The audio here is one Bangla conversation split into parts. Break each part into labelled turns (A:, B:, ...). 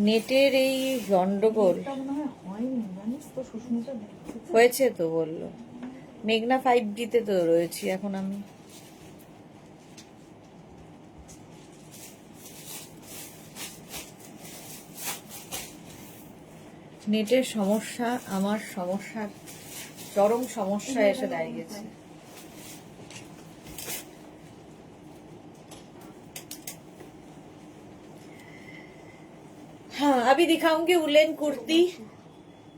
A: নেটের এই গন্ডগোল হয়েছে তো বললো। মেঘনা 5G তে তো রয়েছি এখন আমি। নেটের সমস্যা আমার সমস্যা, চরম সমস্যা এসে দাঁড়িয়েছে। हाँ अभी दिखाऊंगी उलेन कुर्ती,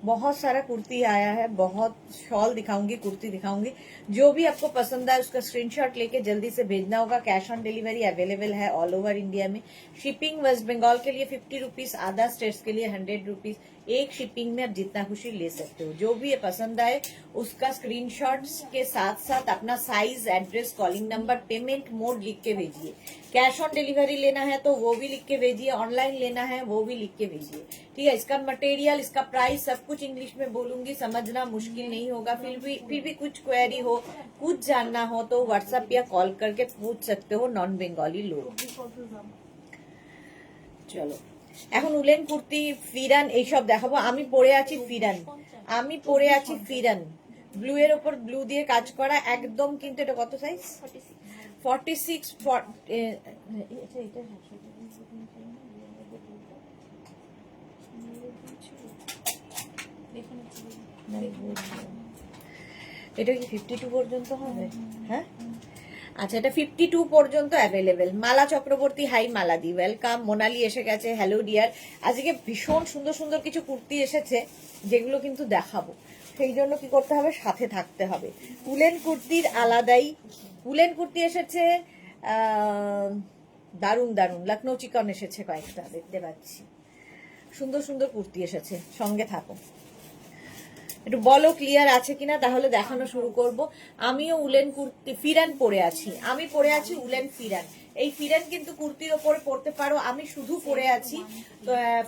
A: बहुत सारा कुर्ती आया है, बहुत शॉल दिखाऊंगी, कुर्ती दिखाऊंगी। जो भी आपको पसंद आए उसका स्क्रीनशॉट लेके जल्दी से भेजना होगा। कैश ऑन डिलीवरी अवेलेबल है ऑल ओवर इंडिया में। शिपिंग वेस्ट बंगाल के लिए 50 रुपीज, अदर स्टेट्स के लिए 100 रुपीज। एक शिपिंग में आप जितना खुशी ले सकते हो। जो भी पसंद आए उसका स्क्रीनशॉट के साथ साथ अपना size, address, calling number, payment mode लिख के भेजिए। कैश ऑन डिलीवरी लेना है तो वो भी लिख के भेजिए, ऑनलाइन लेना है वो भी लिख के भेजिए। ठीक है, इसका मटेरियल, इसका प्राइस सब कुछ इंग्लिश में बोलूंगी, समझना मुश्किल नहीं होगा। फिर भी कुछ क्वेरी हो, कुछ जानना हो तो व्हाट्सएप या कॉल करके पूछ सकते हो नॉन बेंगली लोग। चलो এখন উলেন কুর্তি, ফিরান এইসব দেখাবো। আমি পরে আছি ফিরান, আমি পরে আছি ফিরান, ব্লু এর উপর ব্লু দিয়ে কাজ করা একদম। কিন্তু এটা কত সাইজ? 46। এটা কি 52 পর্যন্ত হবে? হ্যাঁ আচ্ছা, এটা 52 পর্যন্ত অ্যাভেলেবেল। মালা চক্রবর্তী, হাই মালাদি, ওয়েলকাম। মোনালি এসে গেছে, হ্যালো ডিয়ার। আজকে ভীষণ সুন্দর সুন্দর কিছু কুর্তি এসেছে যেগুলো কিন্তু দেখাবো, সেই জন্য কি করতে হবে, সাথে থাকতে হবে। উলেন কুর্তির আলাদাই উলেন কুর্তি এসেছে, দারুণ দারুণ। লখনৌ চিকন এসেছে কয়েকটা, দেখতে পাচ্ছি। সুন্দর সুন্দর কুর্তি এসেছে, সঙ্গে থাকো। একটু বলো ক্লিয়ার আছে কিনা, তাহলে দেখানো শুরু করব। আমিও উলেন কুর্তি ফিরান পরে আছি, আমি পরে আছি উলেন ফিরান। এই ফিরান কিন্তু কুর্তির ওপরে পরতে পারো, আমি শুধু পরে আছি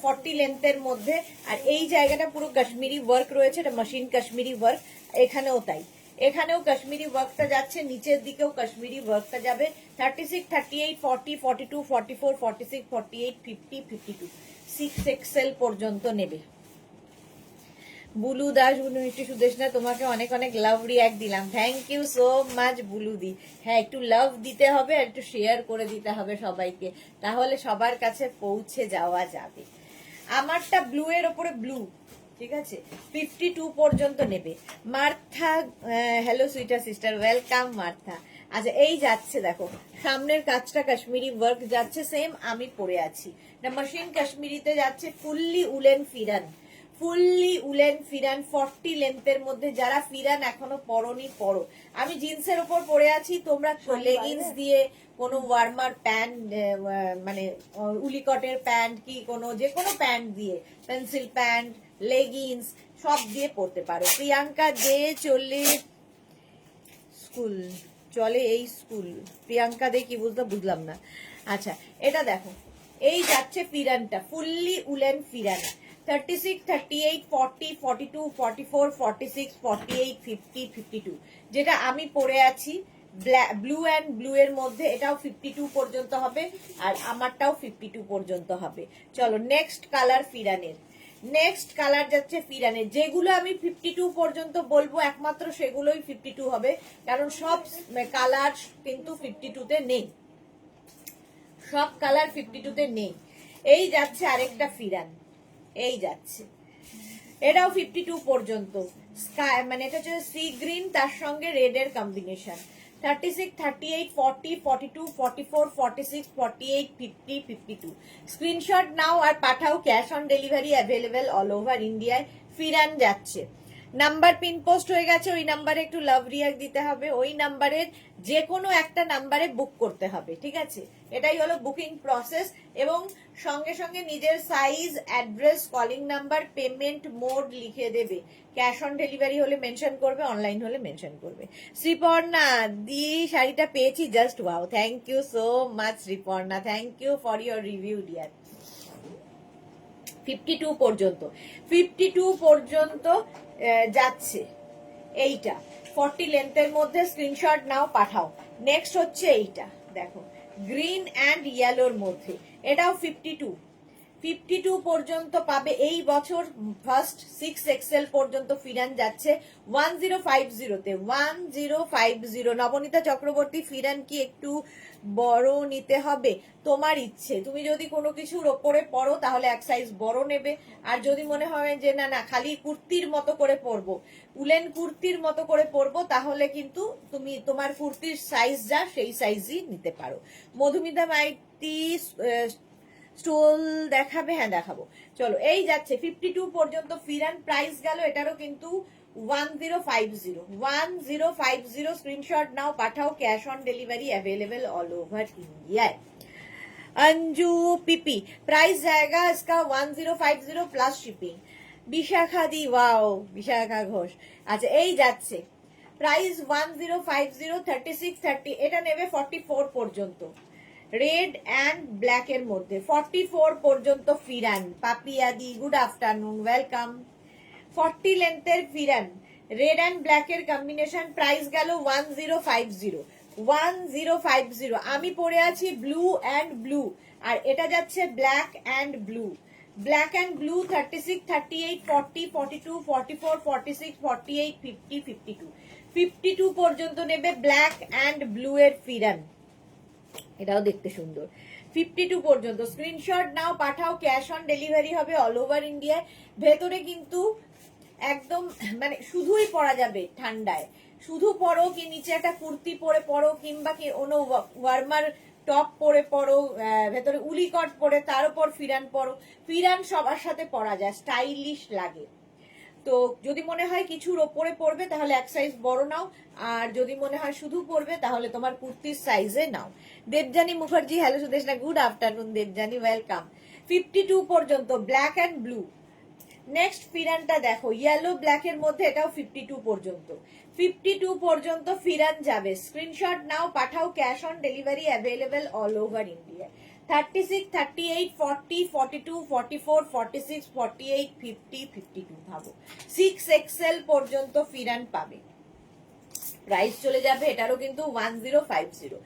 A: 40 লেন্থের মধ্যে। আর এই জায়গাটা পুরো কাশ্মীরি ওয়ার্ক রয়েছে, এটা মেশিন কাশ্মীরি ওয়ার্ক। এখানেও তাই, এখানেও কাশ্মীরি ওয়ার্কটা যাচ্ছে, নিচের দিকেও কাশ্মীরি ওয়ার্কটা যাবে। 36, 38, 40, 42, 44, 46, 48, 50, 52, 6 XL পর্যন্ত নেবে। বুলু দাস, বুলু মিষ্টি সুদেশনা, তোমাকে অনেক অনেক লাভ রিয়াক্ট দিলাম, thank you so much Bulu দি। হ্যাঁ, একটু লাভ দিতে হবে আর একটু শেয়ার করে দিতে হবে সবাইকে, তাহলে সবার কাছে পৌঁছে যাওয়া যাবে। আমারটা ব্লু এর ওপরে ব্লু, ঠিক আছে। 52 পর্যন্ত নেবে। Martha, hello sweeter sister, welcome Martha. আচ্ছা, এই যাচ্ছে দেখো, সামনের কাজটা কাশ্মীরি ওয়ার্ক যাচ্ছে, সেম আমি পরে আছি। মেশিন কাশ্মীরিতে যাচ্ছে, ফুললি উলেন ফিরান, ফুললি উলেন ফিরান 40 লেন্থের মধ্যে। যারা ফিরান এখনো পরনি পরো। আমি জিন্সের উপর পরে আছি, তোমরা লেগিংস দিয়ে কোনো ওয়ার্মার প্যান্ট, মানে উলিকটের প্যান্ট কি কোনো যে কোনো প্যান্ট দিয়ে, পেন্সিল প্যান্ট, লেগিংস সব দিয়ে পরতে পারো। প্রিয়াঙ্কা দে চলে স্কুল, চলে এই স্কুল। প্রিয়াঙ্কা দে কি বুঝলাম না। আচ্ছা, এটা দেখো, এই যাচ্ছে ফিরানটা, ফুললি উলেন ফিরান। 36, 38, 40, 42, 44, 46, 48, 50, 52, যেটা আমি পরে আছি ব্লু অ্যান্ড ব্লু এর মধ্যে, এটাও 52 পর্যন্ত হবে আর আমারটাও 52 পর্যন্ত হবে। চলো নেক্সট কালার ফিরানের, নেক্সট কালার যাচ্ছে ফিরানের। যেগুলো আমি 52 পর্যন্ত বলবো একমাত্র সেগুলোই 52 হবে, কারণ সব কালার কিন্তু 52 তে নেই, সব কালার 52 তে নেই। এই যাচ্ছে আরেকটা ফিরান, এই যাচ্ছে, এটাও 52 পর্যন্ত। স্কাই মানে এটা হচ্ছে সি গ্রিন, তার সঙ্গে রেড এর কম্বিনেশন। 36, 38, 40, 42, 44, 46, 48, 50, 52। স্ক্রিনশট নাও আর পাঠাও। Cash on delivery available all over ইন্ডিয়ায়। ফিরান যাচ্ছে, নাম্বার পিন পোস্ট হয়ে গেছে, ওই নাম্বারে একটু লাভ রিয়াক্ট দিতে হবে। ওই নাম্বারের যে কোনো একটা নাম্বারে বুক করতে হবে, ঠিক আছে। এটাই হলো বুকিং প্রসেস। এবং সঙ্গে সঙ্গে নিজের size, address, calling number, payment mode লিখে দেবে। ক্যাশ অন ডেলিভারি হলে মেনশন করবে, অনলাইন হলে মেনশন করবে। শ্রীপর্ণা দি, শাড়িটা পেয়েছি, just wow, thank you so much Sriparna, thank you for your review dear. 52 পর্যন্ত, 52 পর্যন্ত যাচ্ছে এইটা 40 লেন্থের মধ্যে। স্ক্রিনশট নাও, পাঠাও। নেক্সট হচ্ছে এইটা, দেখো গ্রিন অ্যান্ড ইয়েলোর মধ্যে, এটাও 52। 52 পর্যন্ত পাবে এই বছর। ফার্স্ট 6XL পর্যন্ত ফিরান যাচ্ছে 1050 তে। 1050। নবনীতা চক্রবর্তী, ফিরান কি একটু বড় নিতে হবে? তোমার ইচ্ছে, তুমি যদি কোনো কিছুর ওপরে পরো তাহলে এক সাইজ বড় নেবে, আর যদি মনে হয় যে না না খালি কুর্তির মতো করে পরবো, উলেন কুর্তির মতো করে পরবো, তাহলে কিন্তু তুমি তোমার কুর্তির সাইজ যা সেই সাইজই নিতে পারো। মধুমিতা মাইতি স্টোল দেখাবে? হ্যাঁ দেখাবো, চলো। এই যাচ্ছে 52 পর্যন্ত ফিরান, প্রাইস গেল এটারও কিন্তু 1050। স্ক্রিনশট নাও, পাঠাও, cash on delivery available all over India. Anju PP, price जाएगा इसका 1050 प्लस शिपिंग। বিশাখা দি, ওয়াও বিশাখা ঘোষ। আচ্ছা এই যাচ্ছে প্রাইস 1050, 36, 30, এটা নেবে 44 পর্যন্ত, রেড অ্যান্ড ব্ল্যাক এর মধ্যে 44 পর্যন্ত ফিরান। পাপিয়াদি, গুড আফটারনুন, ওয়েলকাম। 40 লেন্থের ফিরান, রেড অ্যান্ড ব্ল্যাক এর কম্বিনেশন, প্রাইস গেল 1050। আমি পরে আছি ব্লু অ্যান্ড ব্লু, আর এটা যাচ্ছে black and blue. Black and blue 36, 38, 40, 42, 44, 46, 48, 50, 52। 52 পর্যন্ত নেবে ব্ল্যাক অ্যান্ড ব্লু এর ফিরান, এটাও দেখতে সুন্দর। 52 পর্যন্ত স্ক্রিনশট নাও, পাঠাও, ক্যাশ অন ডেলিভারি হবে অল ওভার ইন্ডিয়ায়। ভেতরে কিন্তু একদম মানে শুধুই পরা যাবে ঠান্ডায়, শুধু পরো কি নিচে একটা কুর্তি পরে পরো, কিংবা কি অন্য ওয়ার্মার টপ পরে পরো, ভেতরে উলি কট পরে তার উপর ফিরান পরো, ফিরান সবার সাথে পরা যায়, স্টাইলিশ লাগে। তো যদি মনে হয় কিছুর ওপরে পড়বে তাহলে এক সাইজ বড় নাও, আর যদি মনে হয় শুধু পড়বে তাহলে তোমার কুর্তির সাইজে নাও। Debjani Mukherjee, hello Sudeshna, good afternoon Debjani, welcome. 52 পর্যন্ত ব্ল্যাক অ্যান্ড ব্লু। নেক্সট ফিরানটা দেখো, ইয়েলো ব্ল্যাক এর মধ্যে, এটাও 52 পর্যন্ত। 52 পর্যন্ত ফিরান যাবে, স্ক্রিনশট নাও, পাঠাও, cash on delivery available all over India. 36, 38, 40, 42, 44, 46, 48, 50, 52 ভাবো 6XL পর্যন্ত ফিরান পাবে। প্রাইস চলে যাবে এটারও কিন্তু 1050।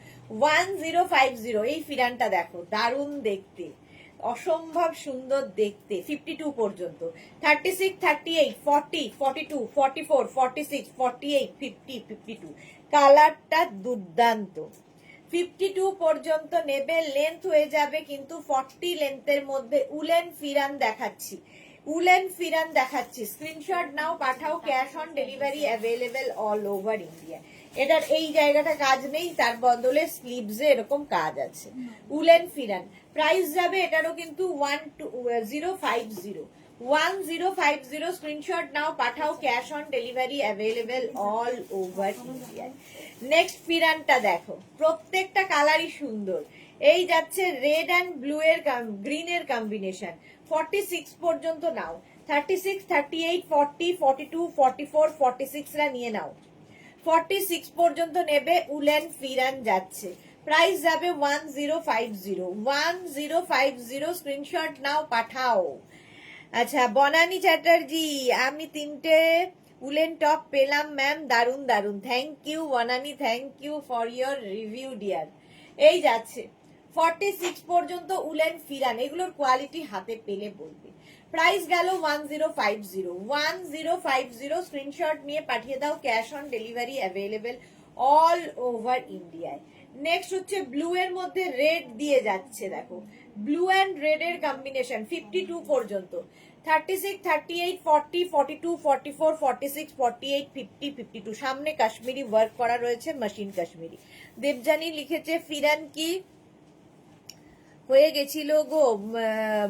A: এই ফিরানটা দেখো, দারুণ দেখতে, অসম্ভব সুন্দর দেখতে। 52 পর্যন্ত, 36, 38, 40, 42, 44, 46, 48, 50, 52। কালারটা দুর্দান্ত। 52 পর্যন্ত নেবে, লেন্থ হয়ে যাবে কিন্তু 40 লেন্থের মধ্যে। উলেন ফিরান দেখাচ্ছি, উলেন ফিরান দেখাচ্ছি, স্ক্রিনশট নাও, পাঠাও, cash on delivery available all over India. এটার এই জায়গাটা কাজ নেই, তার বদলে স্লিভসে এরকম কাজ আছে। উলেন ফিরান, প্রাইস যাবে এটারও কিন্তু 1050। স্ক্রিনশট নাও, পাঠাও, cash on delivery available all over India. Next ফিরানটা দেখো, প্রত্যেকটা কালারই সুন্দর। এই যাচ্ছে রেড অ্যান্ড ব্লু এর গ্রিন এর কম্বিনেশন, 46 পর্যন্ত নাও। 36, 38, 40, 42, 44, 46 রা নিয়ে নাও। 46 পর্যন্ত নেবে, উলেন ফিরান যাচ্ছে, প্রাইস যাবে 1050। স্ক্রিনশট নাও, পাঠাও। আচ্ছা বনানী চ্যাটার্জি, আমি 3টে উলেন টপ পেলাম ম্যাম, দারুন দারুন, thank you Banani, thank you for your review dear. এই যাচ্ছে 46 পর্যন্ত উলেন ফিরান, এগুলোর কোয়ালিটি হাতে পেলে বলবে। প্রাইস গেল 1050। স্ক্রিনশট নিয়ে পাঠিয়ে দাও, cash on delivery available all over ইন্ডিয়ায়। নেক্সট হচ্ছে ব্লু এর মধ্যে রেড দিয়ে যাচ্ছে, দেখো ব্লু অ্যান্ড রেড এর কম্বিনেশন 52 পর্যন্ত। 36, 38, 40, 42, 44, 46, 48, 50, 52। সামনে কাশ্মীরি ওয়ার্ক করা রয়েছে, মেশিন কাশ্মীরি। দেবজানী লিখেছে ফিরান কি হয়ে গেছিল গো,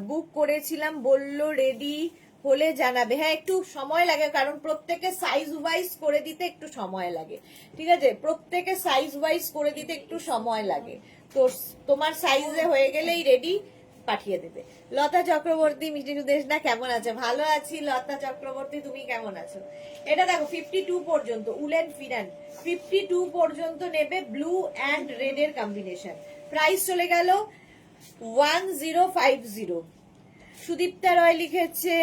A: বুক করেছিলাম, বললো রেডি হলে জানাবে। হ্যাঁ একটু সময় লাগে, কারণ প্রত্যেকে সাইজ ওয়াইজ করে দিতে একটু সময় লাগে, ঠিক আছে, প্রত্যেকে সাইজ ওয়াইজ করে দিতে একটু সময় লাগে। তো তোমার সাইজে হয়ে গেলেই রেডি পাঠিয়ে দেবে। লতা চক্রবর্তী, মিষ্টি সুদেশ না, কেমন আছে? ভালো আছি লতা চক্রবর্তী, তুমি কেমন আছো? এটা দেখো 52 পর্যন্ত উলেন ফিরান, 52 পর্যন্ত নেবে, ব্লু অ্যান্ড রেড এর কম্বিনেশন। প্রাইস চলে গেল 1050। সুদীপ্তা রয় লিখেছে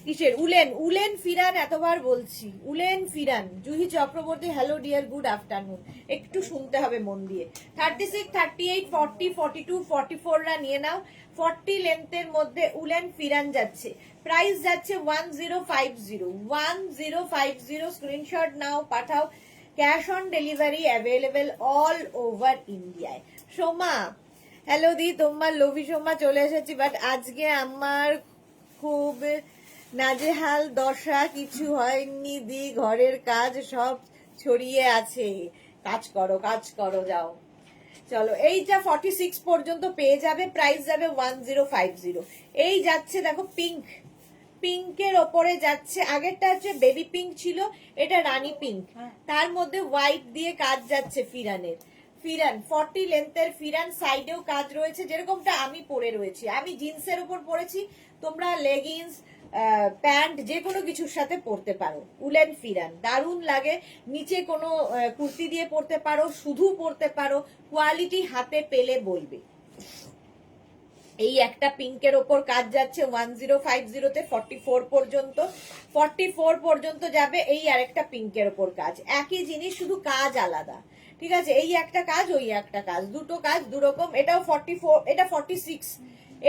A: কিসের উলেন, উলেন ফিরান, এতবার বলছি woollen pheran. Juhi Chakraborty, hello dear, good afternoon, একটু শুনতে হবে মন দিয়ে। 36, 38, 40, 42, 44 রা নিয়ে নাও। 40 লেন্থের মধ্যে উলেন ফিরান যাচ্ছে, প্রাইস যাচ্ছে 1050, 1050। স্ক্রিনশট নাও, পাঠাও, cash on delivery available all over ইন্ডিয়ায়। সোমা, হ্যালো দি, তোমার লোভি সোমা চলে এসেছি, বাট আজকে আমার খুব নাজেহাল দশা, কিছু হয়নি দি, ঘরের কাজ সব ছড়িয়ে আছে। কাজ করো, কাজ করো, যাও। চলো, এইটা 46 পর্যন্ত পেয়ে যাবে, প্রাইস যাবে 1050। এই যাচ্ছে দেখো পিঙ্ক, পিঙ্কের ওপরে যাচ্ছে, আগেরটা হচ্ছে বেবি পিঙ্ক ছিল, এটা রানী পিঙ্ক, তার মধ্যে হোয়াইট দিয়ে কাজ যাচ্ছে ফিরানের। ফিরান 40 লেন্থের ফিরান, সাইডেও কাজ রয়েছে, যেরকমটা আমি পরে রয়েছি, আমি জিন্সের উপর পরেছি, তোমরা লেগিংস প্যান্ট যে কোনো কিছুর সাথে পরতে পারো। উলেন ফিরান দারুণ লাগে, নিচে কোনো কুর্তি দিয়ে পরতে পারো, শুধু পরতে পারো, কোয়ালিটি হাতে পেলে বলবে। এই একটা পিঙ্কের ওপর কাজ যাচ্ছে 1050-তে 44 পর্যন্ত, 44 পর্যন্ত যাবে। এই আরেকটা পিঙ্কের ওপর কাজ, একই জিনিস শুধু কাজ আলাদা, ঠিক আছে? এই একটা কাজ, ওই একটা কাজ, দুটো কাজ দুরকম। এটাও 44, এটা 46,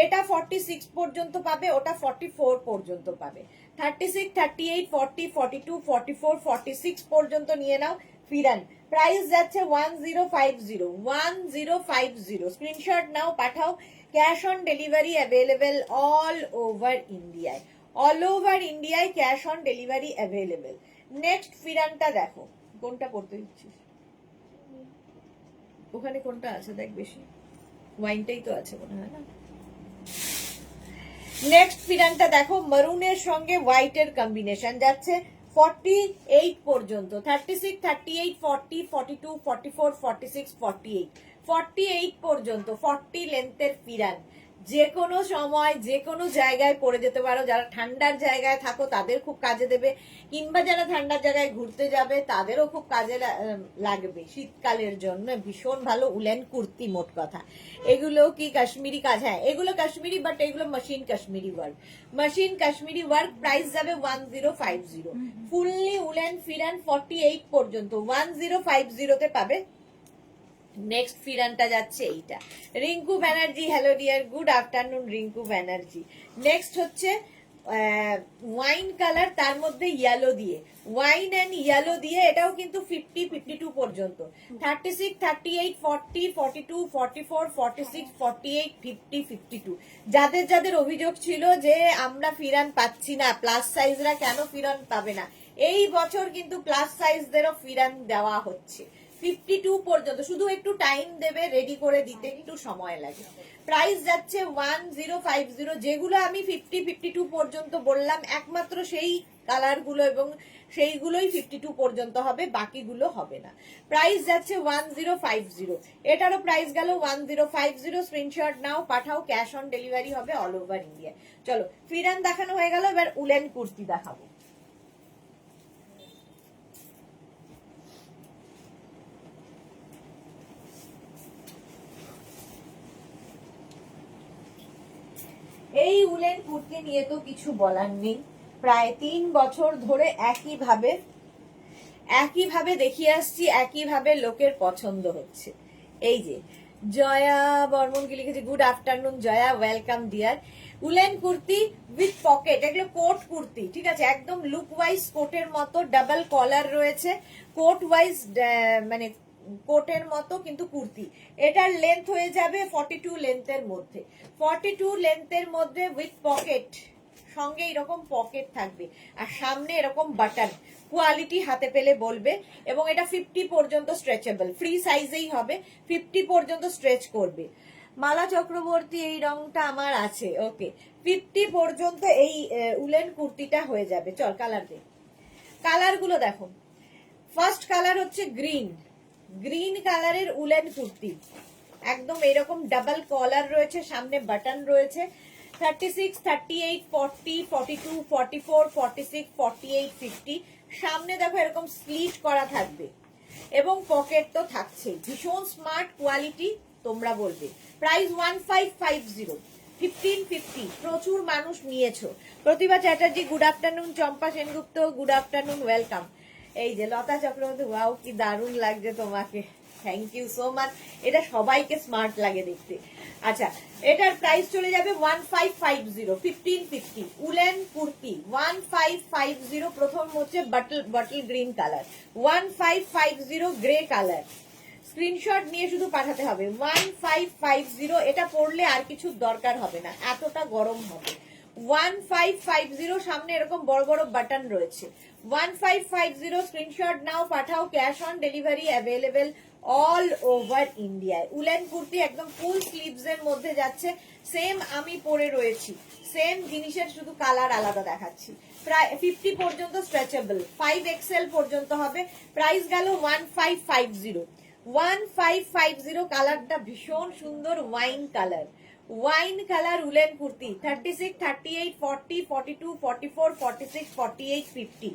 A: এটা 46 পর্যন্ত পাবে, ওটা 44 পর্যন্ত পাবে। 36, 38, 40, 42, 44, 46 পর্যন্ত নিয়ে নাও ফিরান। প্রাইস যাচ্ছে 1050, 1050। স্ক্রিনশট নাও, পাঠাও, cash on delivery available all over ইন্ডিয়ায়, অল ওভার ইন্ডিয়ায় cash on delivery available. Next ফিরানটা দেখো, কোনটা পড়তে দিচ্ছিস? ওখানে কোনটা আছে দেখ, বেশি ওয়াইনটাই তো আছে মনে হয় না। নেক্সট ফিরানটা দেখো, মারুনের সঙ্গে হোয়াইটের কম্বিনেশন যাচ্ছে 48 পর্যন্ত, 36, 38, 40, 42, 44, 46, 48, 48 পর্যন্ত 40 লেন্থের ফিরান। যে কোনো সময় যে কোনো জায়গায় পরে যেতে পারো, যারা ঠান্ডার জায়গায় থাকো তাদের খুব কাজে দেবে, কিংবা যারা ঠান্ডার জায়গায় ঘুরতে যাবে তাদেরও খুব কাজে লাগবে। শীতকালের জন্য ভীষণ ভালো উলেন কুর্তি। মোট কথা, এগুলো কি কাশ্মীরি কাজ? হ্যাঁ, এগুলো কাশ্মীরি, বাট এগুলো machine Kashmiri work, machine Kashmiri work. Price যাবে 1050। ফুললি উলেন ফিরান 48 পর্যন্ত 1050-তে পাবে। নেক্সট ফিরানটা যাচ্ছে এইটা, Rinku Banerjee, hello dear, good afternoon Rinku Banerjee. Next হচ্ছে ওয়াইন কালার, তার মধ্যে ইয়েলো দিয়ে, ওয়াইন এন্ড ইয়েলো দিয়ে, এটাও কিন্তু 50, 52 পর্যন্ত, 36, 38, 40, 42, 44, 46, 48, 50, 52। যাদের যাদের অভিযোগ ছিল যে আমরা ফিরান পাচ্ছি না, প্লাস সাইজরা কেন ফিরান পাবে না, এই বছর কিন্তু প্লাস সাইজদেরও ফিরান দেওয়া হচ্ছে 52 পর্যন্ত। শুধু একটু টাইম দেবে, রেডি করে দিতে একটু সময় লাগে। প্রাইস যাচ্ছে 1050। যেগুলো আমি 50, 52 পর্যন্ত বললাম, একমাত্র সেই কালার গুলো এবং সেইগুলোই 52 পর্যন্ত হবে, বাকিগুলো হবে না। প্রাইস যাচ্ছে 1050। এটারও প্রাইস গেল 1050। স্ক্রিনশট নাও, পাঠাও, ক্যাশ অন ডেলিভারি হবে অল ওভার ইন্ডিয়া। চলো, ফিরান দেখানো হয়ে গেল, এবার উলেন কুর্তি দেখাবো। এই উলেন কুর্তি নিয়ে তো কিছু বলার নেই, প্রায় 3 বছর ধরে একইভাবে দেখিয়ে আসছি, একইভাবে লোকের পছন্দ হচ্ছে। এই যে জয়া বর্মন কি লিখেছে, good afternoon Jaya, welcome dear. Woollen kurti with pocket, এগুলো কোট কুর্তি, ঠিক আছে? একদম লুক ওয়াইজ কোটের মতো, ডাবল কলার রয়েছে, কোট ওয়াইজ মানে কোটের মতো কিন্তু কুর্তি। এটার লেন্থ হয়ে যাবে 42 লেন্থের মধ্যে, 42 লেন্থের মধ্যে উইথ পকেট, সঙ্গে এরকম পকেট থাকবে, আর সামনে এরকম বাটন। কোয়ালিটি হাতে পেলে বলবে। এবং এটা 50 পর্যন্ত স্ট্রেচেবল, ফ্রি সাইজেই হবে, 50 পর্যন্ত স্ট্রেচ করবে। মালা চক্রবর্তী, এই রংটা আমার আছে, ওকে। 50 পর্যন্ত এই উলেন কুর্তিটা হয়ে যাবে। চল কালার দে, কালার গুলো দেখো। ফার্স্ট কালার হচ্ছে গ্রিন, গ্রিন কালারের উলেন কুর্তি, একদম এরকম ডাবল কলার রয়েছে, সামনে বাটন রয়েছে। 36, 38, 40, 42, 44, 46, 48, 50। সামনে দেখো এরকম স্লিট করা থাকবে এবং পকেট তো থাকছেই। ভীষণ স্মার্ট কোয়ালিটি, তোমরা বলবে। প্রাইস 1550, 1550। প্রচুর মানুষ নিয়েছো। প্রতিভা চ্যাটার্জি, গুড আফটারনুন। চম্পা সেনগুপ্ত, গুড আফটারনুন, ওয়েলকাম। এই যে লতা চক্রবর্তী, ওয়াও কি দারুণ লাগছে তোমাকে, থ্যাংক ইউ সো মাচ। এটা সবাইকে স্মার্ট লাগে দেখতে। আচ্ছা, এটার প্রাইস চলে যাবে 1550, 1550 উলেন কুর্তি 1550। প্রথম হচ্ছে bottle green colour, 1550 grey colour. Screenshot নিয়ে শুধু পাঠাতে হবে 1550। এটা পরলে আর কিছু দরকার হবে না, এতটা গরম হবে। 1550, সামনে এরকম বড় বড় বাটন রয়েছে। 1550 স্ক্রিনশট নাও, পাঠাও। Cash on delivery available all over ইন্ডিয়ায়। উলেন কুর্তি একদম ফুল স্লিভস এর মধ্যে যাচ্ছে। সেম আমি পরে রয়েছি, সেম জিনিসের শুধু কালার আলাদা দেখাচ্ছি। প্রায় 50 পর্যন্ত স্ট্রেচেবল, 5XL পর্যন্ত হবে। প্রাইস গেল 1550। 1550 কালারটা ভীষণ সুন্দর, wine colour. Wine colour woollen kurti 36, 38, 40, 42, 44, 46, 48, 50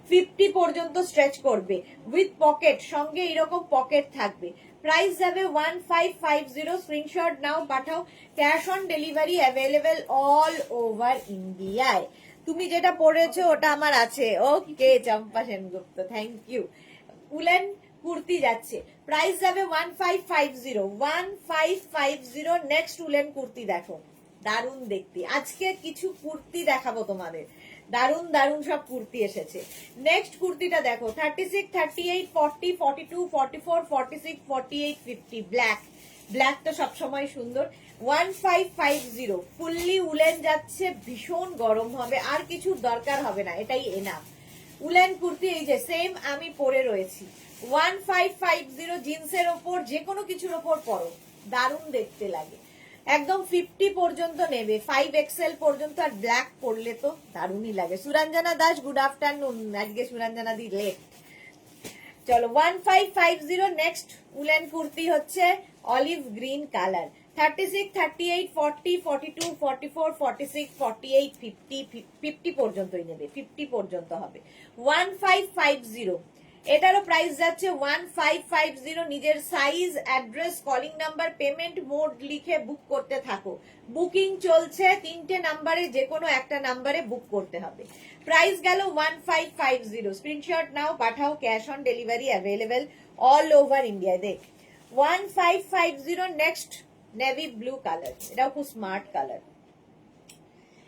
A: 50 পর্যন্ত স্ট্রেচ করবে উইথ পকেট, সঙ্গে এরকম পকেট থাকবে। প্রাইস যাবে 1550। স্ক্রিনশট নাও, পাঠাও। Cash on delivery available all over ইন্ডিয়ায়। তুমি যেটা পড়েছো ওটা আমার আছে। Okay Champa Sengupta, thank you. Woollen kurti যাচ্ছে, প্রাইস যাবে 1550, 1550। নেক্সট উলেন কুর্তি দেখো, দারুন দেখতে। আজকে কিছু কুর্তি দেখাবো তোমাদের, দারুন দারুন সব কুর্তি এসেছে। নেক্সট কুর্তিটা দেখো, 36, 38, 40, 42, 44, 46, 48, 50 ব্ল্যাক। ব্ল্যাক তো সবসময় সুন্দর। 1550 ফুললি উলেন যাচ্ছে, ভীষণ গরম হবে, আর কিছু দরকার হবে না, এটাই এনাফ। উলেন কুর্তি এই যে সেম আমি পরে রয়েছি। 1550 জিন্সের ওপর যে কোনো কিছুর ওপর পরো, দারুণ দেখতে লাগে। একদম 50 পর্যন্ত নেবে, 5XL পর্যন্ত। আর ব্ল্যাক পরলে তো দারুণই লাগে। Suranjana Das, good afternoon. আজকে সুরঞ্জনা দি লেট। চলো 1550। নেক্সট উলেন কুর্তি হচ্ছে অলিভ গ্রিন কালার, 36, 38, 40, 42, 44, 46, 48, 50 50 পর্যন্তই নেবে, 50 পর্যন্ত হবে। 1550 এটারও প্রাইস যাচ্ছে 1550। নিজের size, address, calling number, payment mode লিখে বুক করতে থাকো। বুকিং চলছে, 3টে নাম্বারে যে কোনো একটা নাম্বারে বুক করতে হবে। প্রাইস গেল 1550। স্ক্রিনশট নাও, পাঠাও। Cash on delivery available all over India. দেখ 1550। নেক্সট নেভি ব্লু কালার, এটাও খুব smart colour.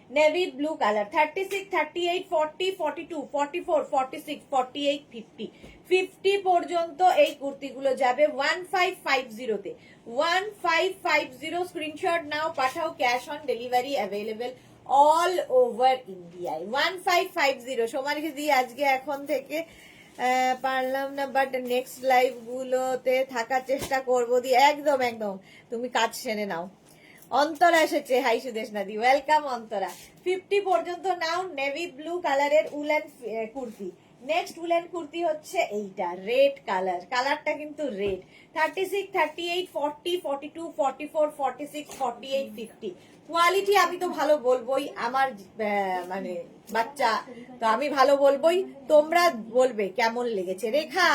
A: Navy blue colour, 36, 38, 40, 42, 44, 46, 48, 50 50 পর্যন্ত এই কুর্তিগুলো যাবে 1550 তে। 1550 স্ক্রিনশট নাও, পাঠাও। Cash on delivery available all over ইন্ডিয়ায়। 1550 সোমালি দি আজকে এখন থেকে পারলাম না, বাট নেক্সট লাইভ গুলোতে থাকার চেষ্টা করবো দি। একদম একদম, তুমি কাজ সেরে নাও। অন্তরা এসেছে, হাই সুদেশনা দি, ওয়েলকাম অন্তরা। 50 পর্যন্ত নাও। নেভি ব্লু কালারের woollen kurti. Next woollen kurti হচ্ছে এইটা, রেড কালার। কালারটা কিন্তু রেড। 36, 38, 40, 42, 44, 46, 48, 50 কোয়ালিটি আমি তো ভালো বলবোই, আমার মানে বাচ্চা তো আমি ভালো বলবোই, তোমরা বলবে কেমন লেগেছে। রেখা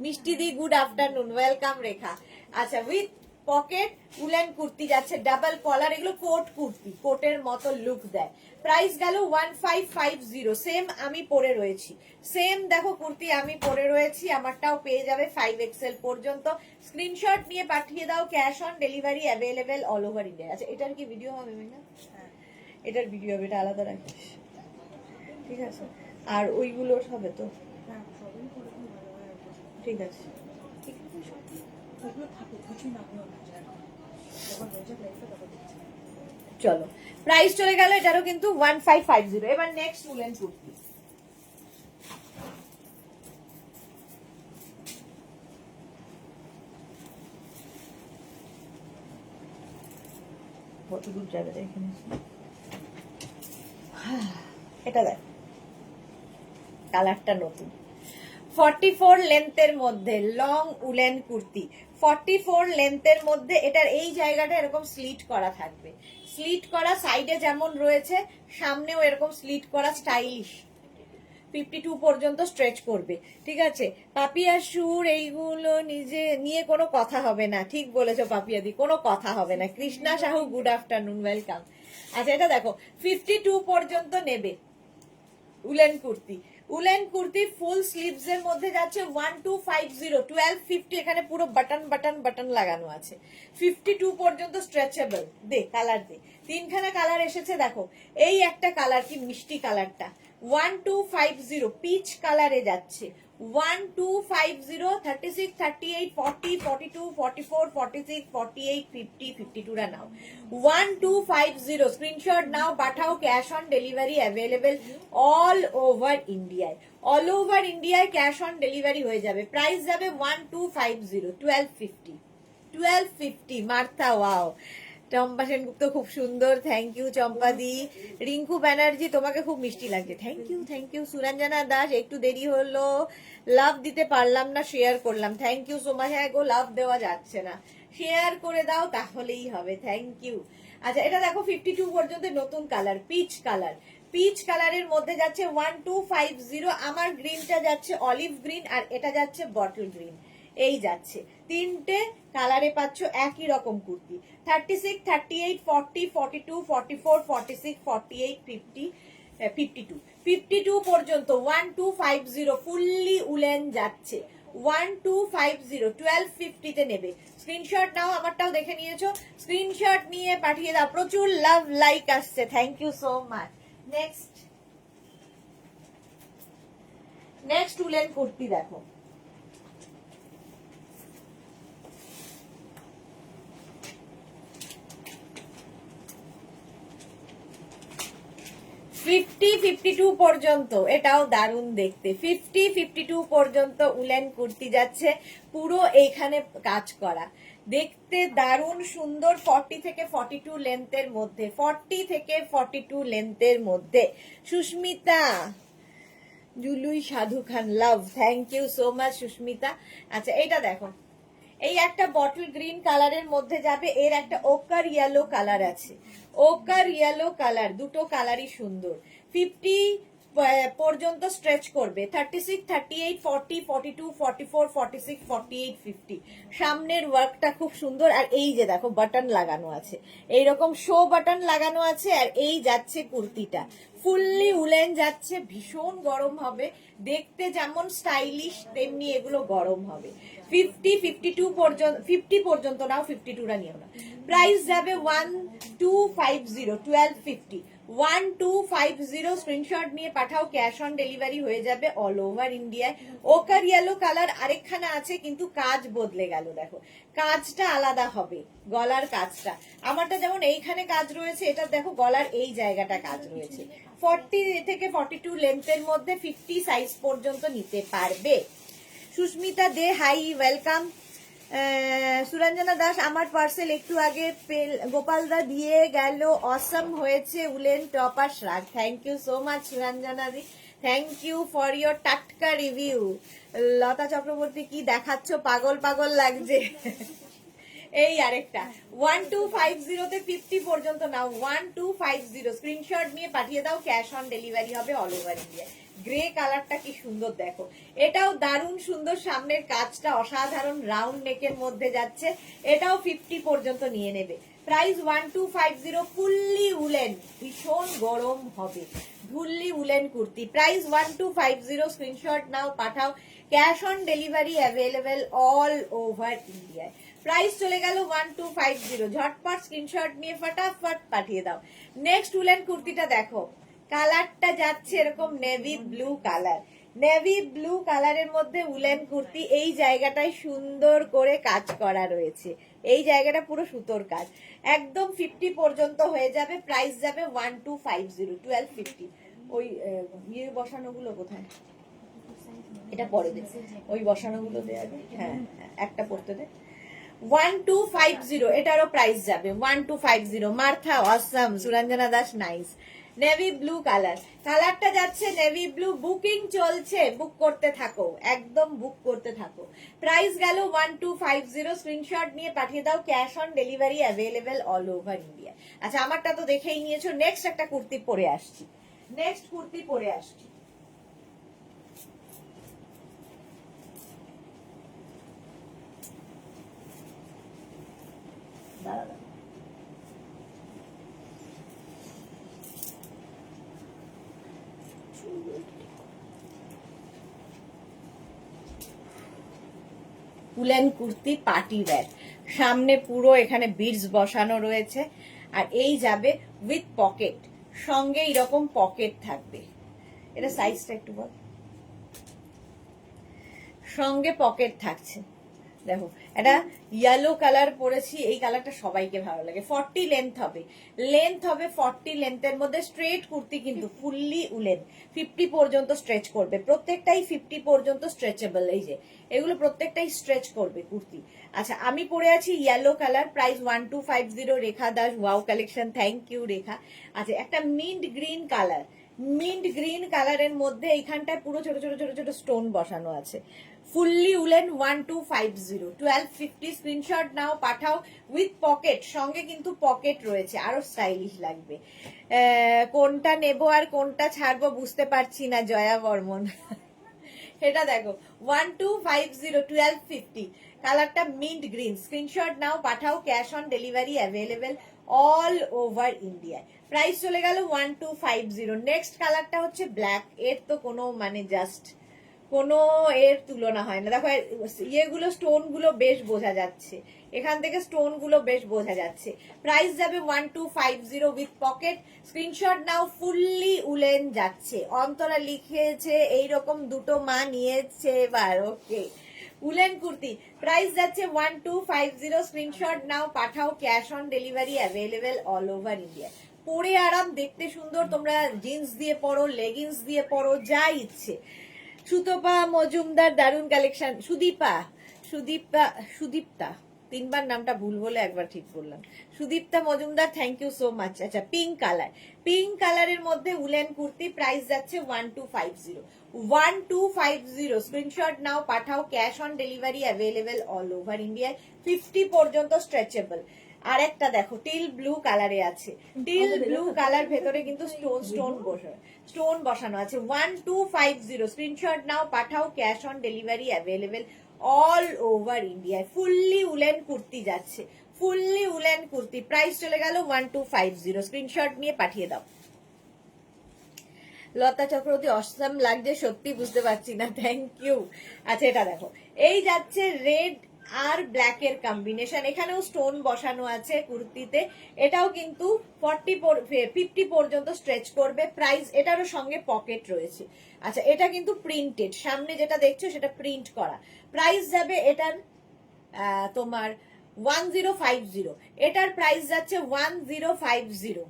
A: মিষ্টি দি, গুড আফটারনুন, ওয়েলকাম রেখা। আচ্ছা, উইথ পকেট উলেন কুর্তি যাচ্ছে, ডাবল কলার। এগুলো কোট কুর্তি, কোটের মতো লুক দেয়। প্রাইস গেল 1550। সেম আমি পরে রয়েছি, সেম দেখো কুর্তি আমি পরে রয়েছি, আমারটাও পেয়ে যাবে 5XL পর্যন্ত। স্ক্রিনশট নিয়ে পাঠিয়ে দাও। Cash on delivery available all over India. আচ্ছা, এটার কি ভিডিও হবে না? এটার ভিডিও হবে, এটা আলাদা রাখিস, ঠিক আছে? আর ওইগুলোর হবে তো, ঠিক আছে। চলো, প্রাইস চলে গেল এটারও কিন্তু 1550। এবার নেক্সট উলেন কুর্তি। কতদূর যাবে এখানে, এটা দেখ, কালারটা নতুন। 44 লেন্থের মধ্যে লং উলেন কুর্তি, 44 লেন্থের মধ্যে। এটার এই জায়গাটা এরকম স্লিট করা থাকবে, স্লিট করা, সাইডে যেমন রয়েছে সামনেও এরকম স্লিট করা, স্টাইলিশ। 52 পর্যন্ত স্ট্রেচ করবে, ঠিক আছে? পাপিয়া সুর এইগুলো নিজে নিয়ে কোনো কথা হবে না, ঠিক বলেছো পাপিয়া দি, কোনো কথা হবে না। Krishna Sahu, good afternoon, welcome. আচ্ছা, এটা দেখো 52 পর্যন্ত নেবে উলেন কুর্তি, উলেন কুর্তি ফুল স্লিভস এর মধ্যে যাচ্ছে 1250 1250, এখানে পুরো বাটন বাটন বাটন লাগানো আছে। 52 পর্যন্ত স্ট্রেচেবল। দে কালার দে, তিনখানা কালার এসেছে দেখো। এই একটা কালার কি মিষ্টি কালারটা, 1250 পিচ কালারে যাচ্ছে। 1250 36 38 40 42 44 46 48 50 52 রা নাও। 1250 স্ক্রিনশট নাও, পাঠাও, cash on delivery available all over ইন্ডিয়ায়। অল ওভার ইন্ডিয়ায় ক্যাশ অন ডেলিভারি হয়ে যাবে। প্রাইস যাবে 1250 1250 1250। মার্থা ওয়াও, চম্পা সেনগুপ্ত খুব সুন্দর, থ্যাংক ইউ চম্পা দি। রিঙ্কু ব্যানার্জি তোমাকে খুব মিষ্টি লাগছে, thank you thank you. Suranjana Das একটু দেরি হলো, লাভ দিতে পারলাম না, শেয়ার করলাম, থ্যাংক ইউ সো মাচ। হ্যাঁ গো, লাভ দেওয়া যাচ্ছে না, শেয়ার করে দাও তাহলেই হবে, থ্যাংক ইউ। আচ্ছা এটা দেখো 52 পর্যন্ত নতুন কালার, পিচ কালার। পিচ কালারের মধ্যে যাচ্ছে 1250। আমার গ্রিনটা যাচ্ছে অলিভ গ্রিন, আর এটা যাচ্ছে বটল গ্রিন। এই যাচ্ছে তিনটে কালারে পাচ্ছ একই রকম কুর্তি। 36 38 40 42 44 46 48 50 52 52 পর্যন্ত 1250 ফুললি উলেন যাচ্ছে। 1250 1250 তে নেবে। স্ক্রিনশট নাও, আমারটাও দেখে নিয়েছো, স্ক্রিনশট নিয়ে পাঠিয়ে দাও। প্রচুর লাভ লাইক আসছে, thank you so much. Next next woollen kurti দেখো। ফিফটি 52 পর্যন্ত, এটাও দারুণ দেখতে। 50 52 পর্যন্ত উলেন কুর্তি যাচ্ছে, পুরো এইখানে কাজ করা, দেখতে দারুণ সুন্দর। 40 থেকে 42 লেন্থের মধ্যে, 40 থেকে 42 লেন্থের মধ্যে। সুস্মিতা জুলুই Sadhukhan love, thank you so much Susmita. আচ্ছা এটা দেখো, এই একটা বটল গ্রিন কালারের মধ্যে যাবে, এর একটা ওকার ইয়েলো কালার আছে। ওকার ইয়েলো কালার, দুটো কালারই সুন্দর। 50 পর্যন্ত স্ট্রেচ করবে। 36 38 40 42 44 46 48 50। সামনের ওয়ার্কটা খুব সুন্দর, আর এই যে দেখো বাটন লাগানো আছে, এইরকম শো বাটন লাগানো আছে। আর এই যাচ্ছে কুর্তিটা ফুললি উলেন যাচ্ছে, ভীষণ গরম হবে, দেখতে যেমন স্টাইলিশ তেমনি এগুলো গরম হবে। 50 52 পর্যন্ত, 50 পর্যন্ত নাও, 52 টা নিও না। প্রাইস যাবে 1250 1250 1250। স্ক্রিনশট নিয়ে পাঠাও, ক্যাশ অন ডেলিভারি হয়ে যাবে অল ওভার ইন্ডিয়ায়। ওকার ইয়েলো কালার আরেকখানা আছে, কিন্তু কাজ বদলে গেল, দেখো কাজটা আলাদা হবে, গলার কাজটা। আমারটা যেমন এইখানে কাজ রয়েছে, এটা দেখো গলার এই জায়গাটা কাজ রয়েছে। 40 থেকে 42 লেন্থের মধ্যে 50 সাইজ পর্যন্ত নিতে পারবে। Susmita De hi, welcome. সুরঞ্জনা দাস আমার পার্সেল একটু আগে গোপালদা দিয়ে গেল, অসম হয়েছে উলেন টপ আর shrug. Thank you so much Suranjana di, thank you for your টাটকা রিভিউ। লতা চক্রবর্তী কি দেখাচ্ছ, পাগল পাগল লাগছে। এই আরেকটা 1250 তে 50 পর্যন্ত নাও। 1250 স্ক্রিনশট নিয়ে পাঠিয়ে দাও, ক্যাশ অন ডেলিভারি হবে অল ওভার ইন্ডিয়া। গ্রে কালারটা কি সুন্দর দেখো, এটাও দারুণ সুন্দর, সামনের কাজটা অসাধারণ, রাউন্ড নেকের মধ্যে যাচ্ছে। এটাও 50 পর্যন্ত নিয়ে নেবে। প্রাইস 1250 ফুললি উলেন, ভীষণ গরম হবে, fully woollen kurti. Price 1250, screenshot নাও, পাঠাও, cash on delivery available all over ইন্ডিয়ায়। প্রাইস চলে গেল 1250, ঝটপট স্ক্রিনশট নিয়ে ফটাফট পাঠিয়ে দাও। নেক্সট উলেন কুর্তিটা দেখো, কালারটা যাচ্ছে এরকম navy blue colour. Navy blue কালারের মধ্যে উলেন কুর্তি, এই জায়গাটায় সুন্দর করে কাজ করা রয়েছে, এই জায়গাটা পুরো সুতোর কাজ, একদম 50 পর্যন্ত হয়ে যাবে। প্রাইস যাবে 1250 1250। ওই ইয়ে বসানো গুলো কোথায়, এটা পরে দে, ওই বসানো গুলো দেওয়া যায়, হ্যাঁ একটা পড়তে দে। 1250 এটারও প্রাইস যাবে 1250। Martha awesome, Suranjana Das nice. Navy blue colour, কালারটা যাচ্ছে নেভি ব্লু, বুকিং চলছে, বুক করতে থাকো, একদম বুক করতে থাকো। প্রাইস গেল 1250, স্ক্রিনশট নিয়ে পাঠিয়ে দাও, cash on delivery available all over India. আচ্ছা আমারটা তো দেখেই নিয়েছো, নেক্সট একটা কুর্তি পরে আসছি, নেক্সট কুর্তি পরে আসছি। দাঁড়া উলেন কুর্তি পার্টি ওয়্যার, সামনে পুরো এখানে বিডস বসানো রয়েছে, আর এই যাবে উইথ পকেট, সঙ্গে এরকম পকেট থাকবে। এটা সাইজটা একটু বল। সঙ্গে পকেট থাকছে, দেখো এটা ইয়েলো কালার পরেছি, এই কালারটা সবাইকে ভালো লাগে। 40 লেন্থ হবে, 40 লেন্থের মধ্যে স্ট্রেট কুর্তি, কিন্তু ফুললি উলেন, 50 পর্যন্ত স্ট্রেচ করবে, প্রত্যেকটাই 50 পর্যন্ত স্ট্রেচেবল। এই যে এগুলো প্রত্যেকটাই স্ট্রেচ করবে কুর্তি। আচ্ছা, আমি পরে আছি yellow colour, price 1250। Rekha Das, wow collection, thank you Rekha. আচ্ছা, একটা mint green colour, mint green কালারের মধ্যে এইখানটায় পুরো ছোট ছোট ছোট ছোট স্টোন বসানো আছে, ফুললি উলেন 1250, 1250। স্ক্রিনশট নাও, পাঠাও উইথ পকেট, সঙ্গে কিন্তু পকেট রয়েছে, আরো স্টাইলিশ লাগবে। কোনটা নেব আর কোনটা ছাড়বো বুঝতে পারছি না, জয়া বর্মন। এটা দেখো 1250, 1250, কালারটা মিন্ট গ্রিন। স্ক্রিনশট নাও, পাঠাও, cash on delivery available all over India. Price চলে গেল 1250। নেক্সট কালারটা হচ্ছে ব্ল্যাক, এর তো কোনো মানে জাস্ট কোনো এর তুলনা হয় না। দেখো ইয়েগুলো, স্টোন গুলো বেশ বোঝা যাচ্ছে, এখান থেকে স্টোন গুলো বেশ বোঝা যাচ্ছে। প্রাইস যাবে 1250 with pocket. Screenshot now, fully woollen যাচ্ছে। অন্তরা লিখেছে এইরকম দুটো মা নিয়েছে এবার, ওকে। উলেন কুর্তি প্রাইস যাচ্ছে 1250। স্ক্রিনশট নাও, পাঠাও, cash on delivery available all over India. পরে আরাম, দেখতে সুন্দর, তোমরা জিন্স দিয়ে পরো, লেগিংস দিয়ে পরো, যা ইচ্ছে। সুতপা মজুমদার, দারুন কালেকশন। সুদীপ্তা, তিনবার নামটা ভুল বলে একবার ঠিক বললাম। Sudipta Majumdar, thank you so much. আচ্ছা, পিঙ্ক কালার, পিঙ্ক কালারের মধ্যে উলেন কুর্তি, প্রাইস যাচ্ছে 1250। 1250। স্ক্রিনশট নাও, পাঠাও, cash on delivery available all over ইন্ডিয়ায়, 50 পর্যন্ত স্ট্রেচেবল। আর একটা দেখো টিল ব্লু কালারে আছে, টিল ব্লু কালার, ভেতরে কিন্তু স্টোন বসানো আছে। 1250। স্ক্রিনশট নাও, পাঠাও, cash on delivery available all over ইন্ডিয়ায়। ফুললি উলেন কুর্তি যাচ্ছে, ফুললি উলেন কুর্তি, প্রাইস চলে গেল 1250। স্ক্রিনশট নিয়ে পাঠিয়ে দাও। লতা চক্রবর্তী, অসম লাগছে সত্যি, বুঝতে পারছি না, থ্যাংক ইউ। আচ্ছা, এটা দেখো, এই যাচ্ছে রেড আর ব্ল্যাক এর কম্বিনেশন, এখানেও স্টোন বসানো আছে কুর্তিতে, এটাও কিন্তু 50 পর্যন্ত স্ট্রেচ করবে। প্রাইস, এটারও সঙ্গে পকেট রয়েছে। আচ্ছা, এটা কিন্তু প্রিন্টেড, সামনে যেটা দেখছো সেটা প্রিন্ট করা। প্রাইস যাবে এটার তোমার 1050, এটার প্রাইস যাচ্ছে 1050।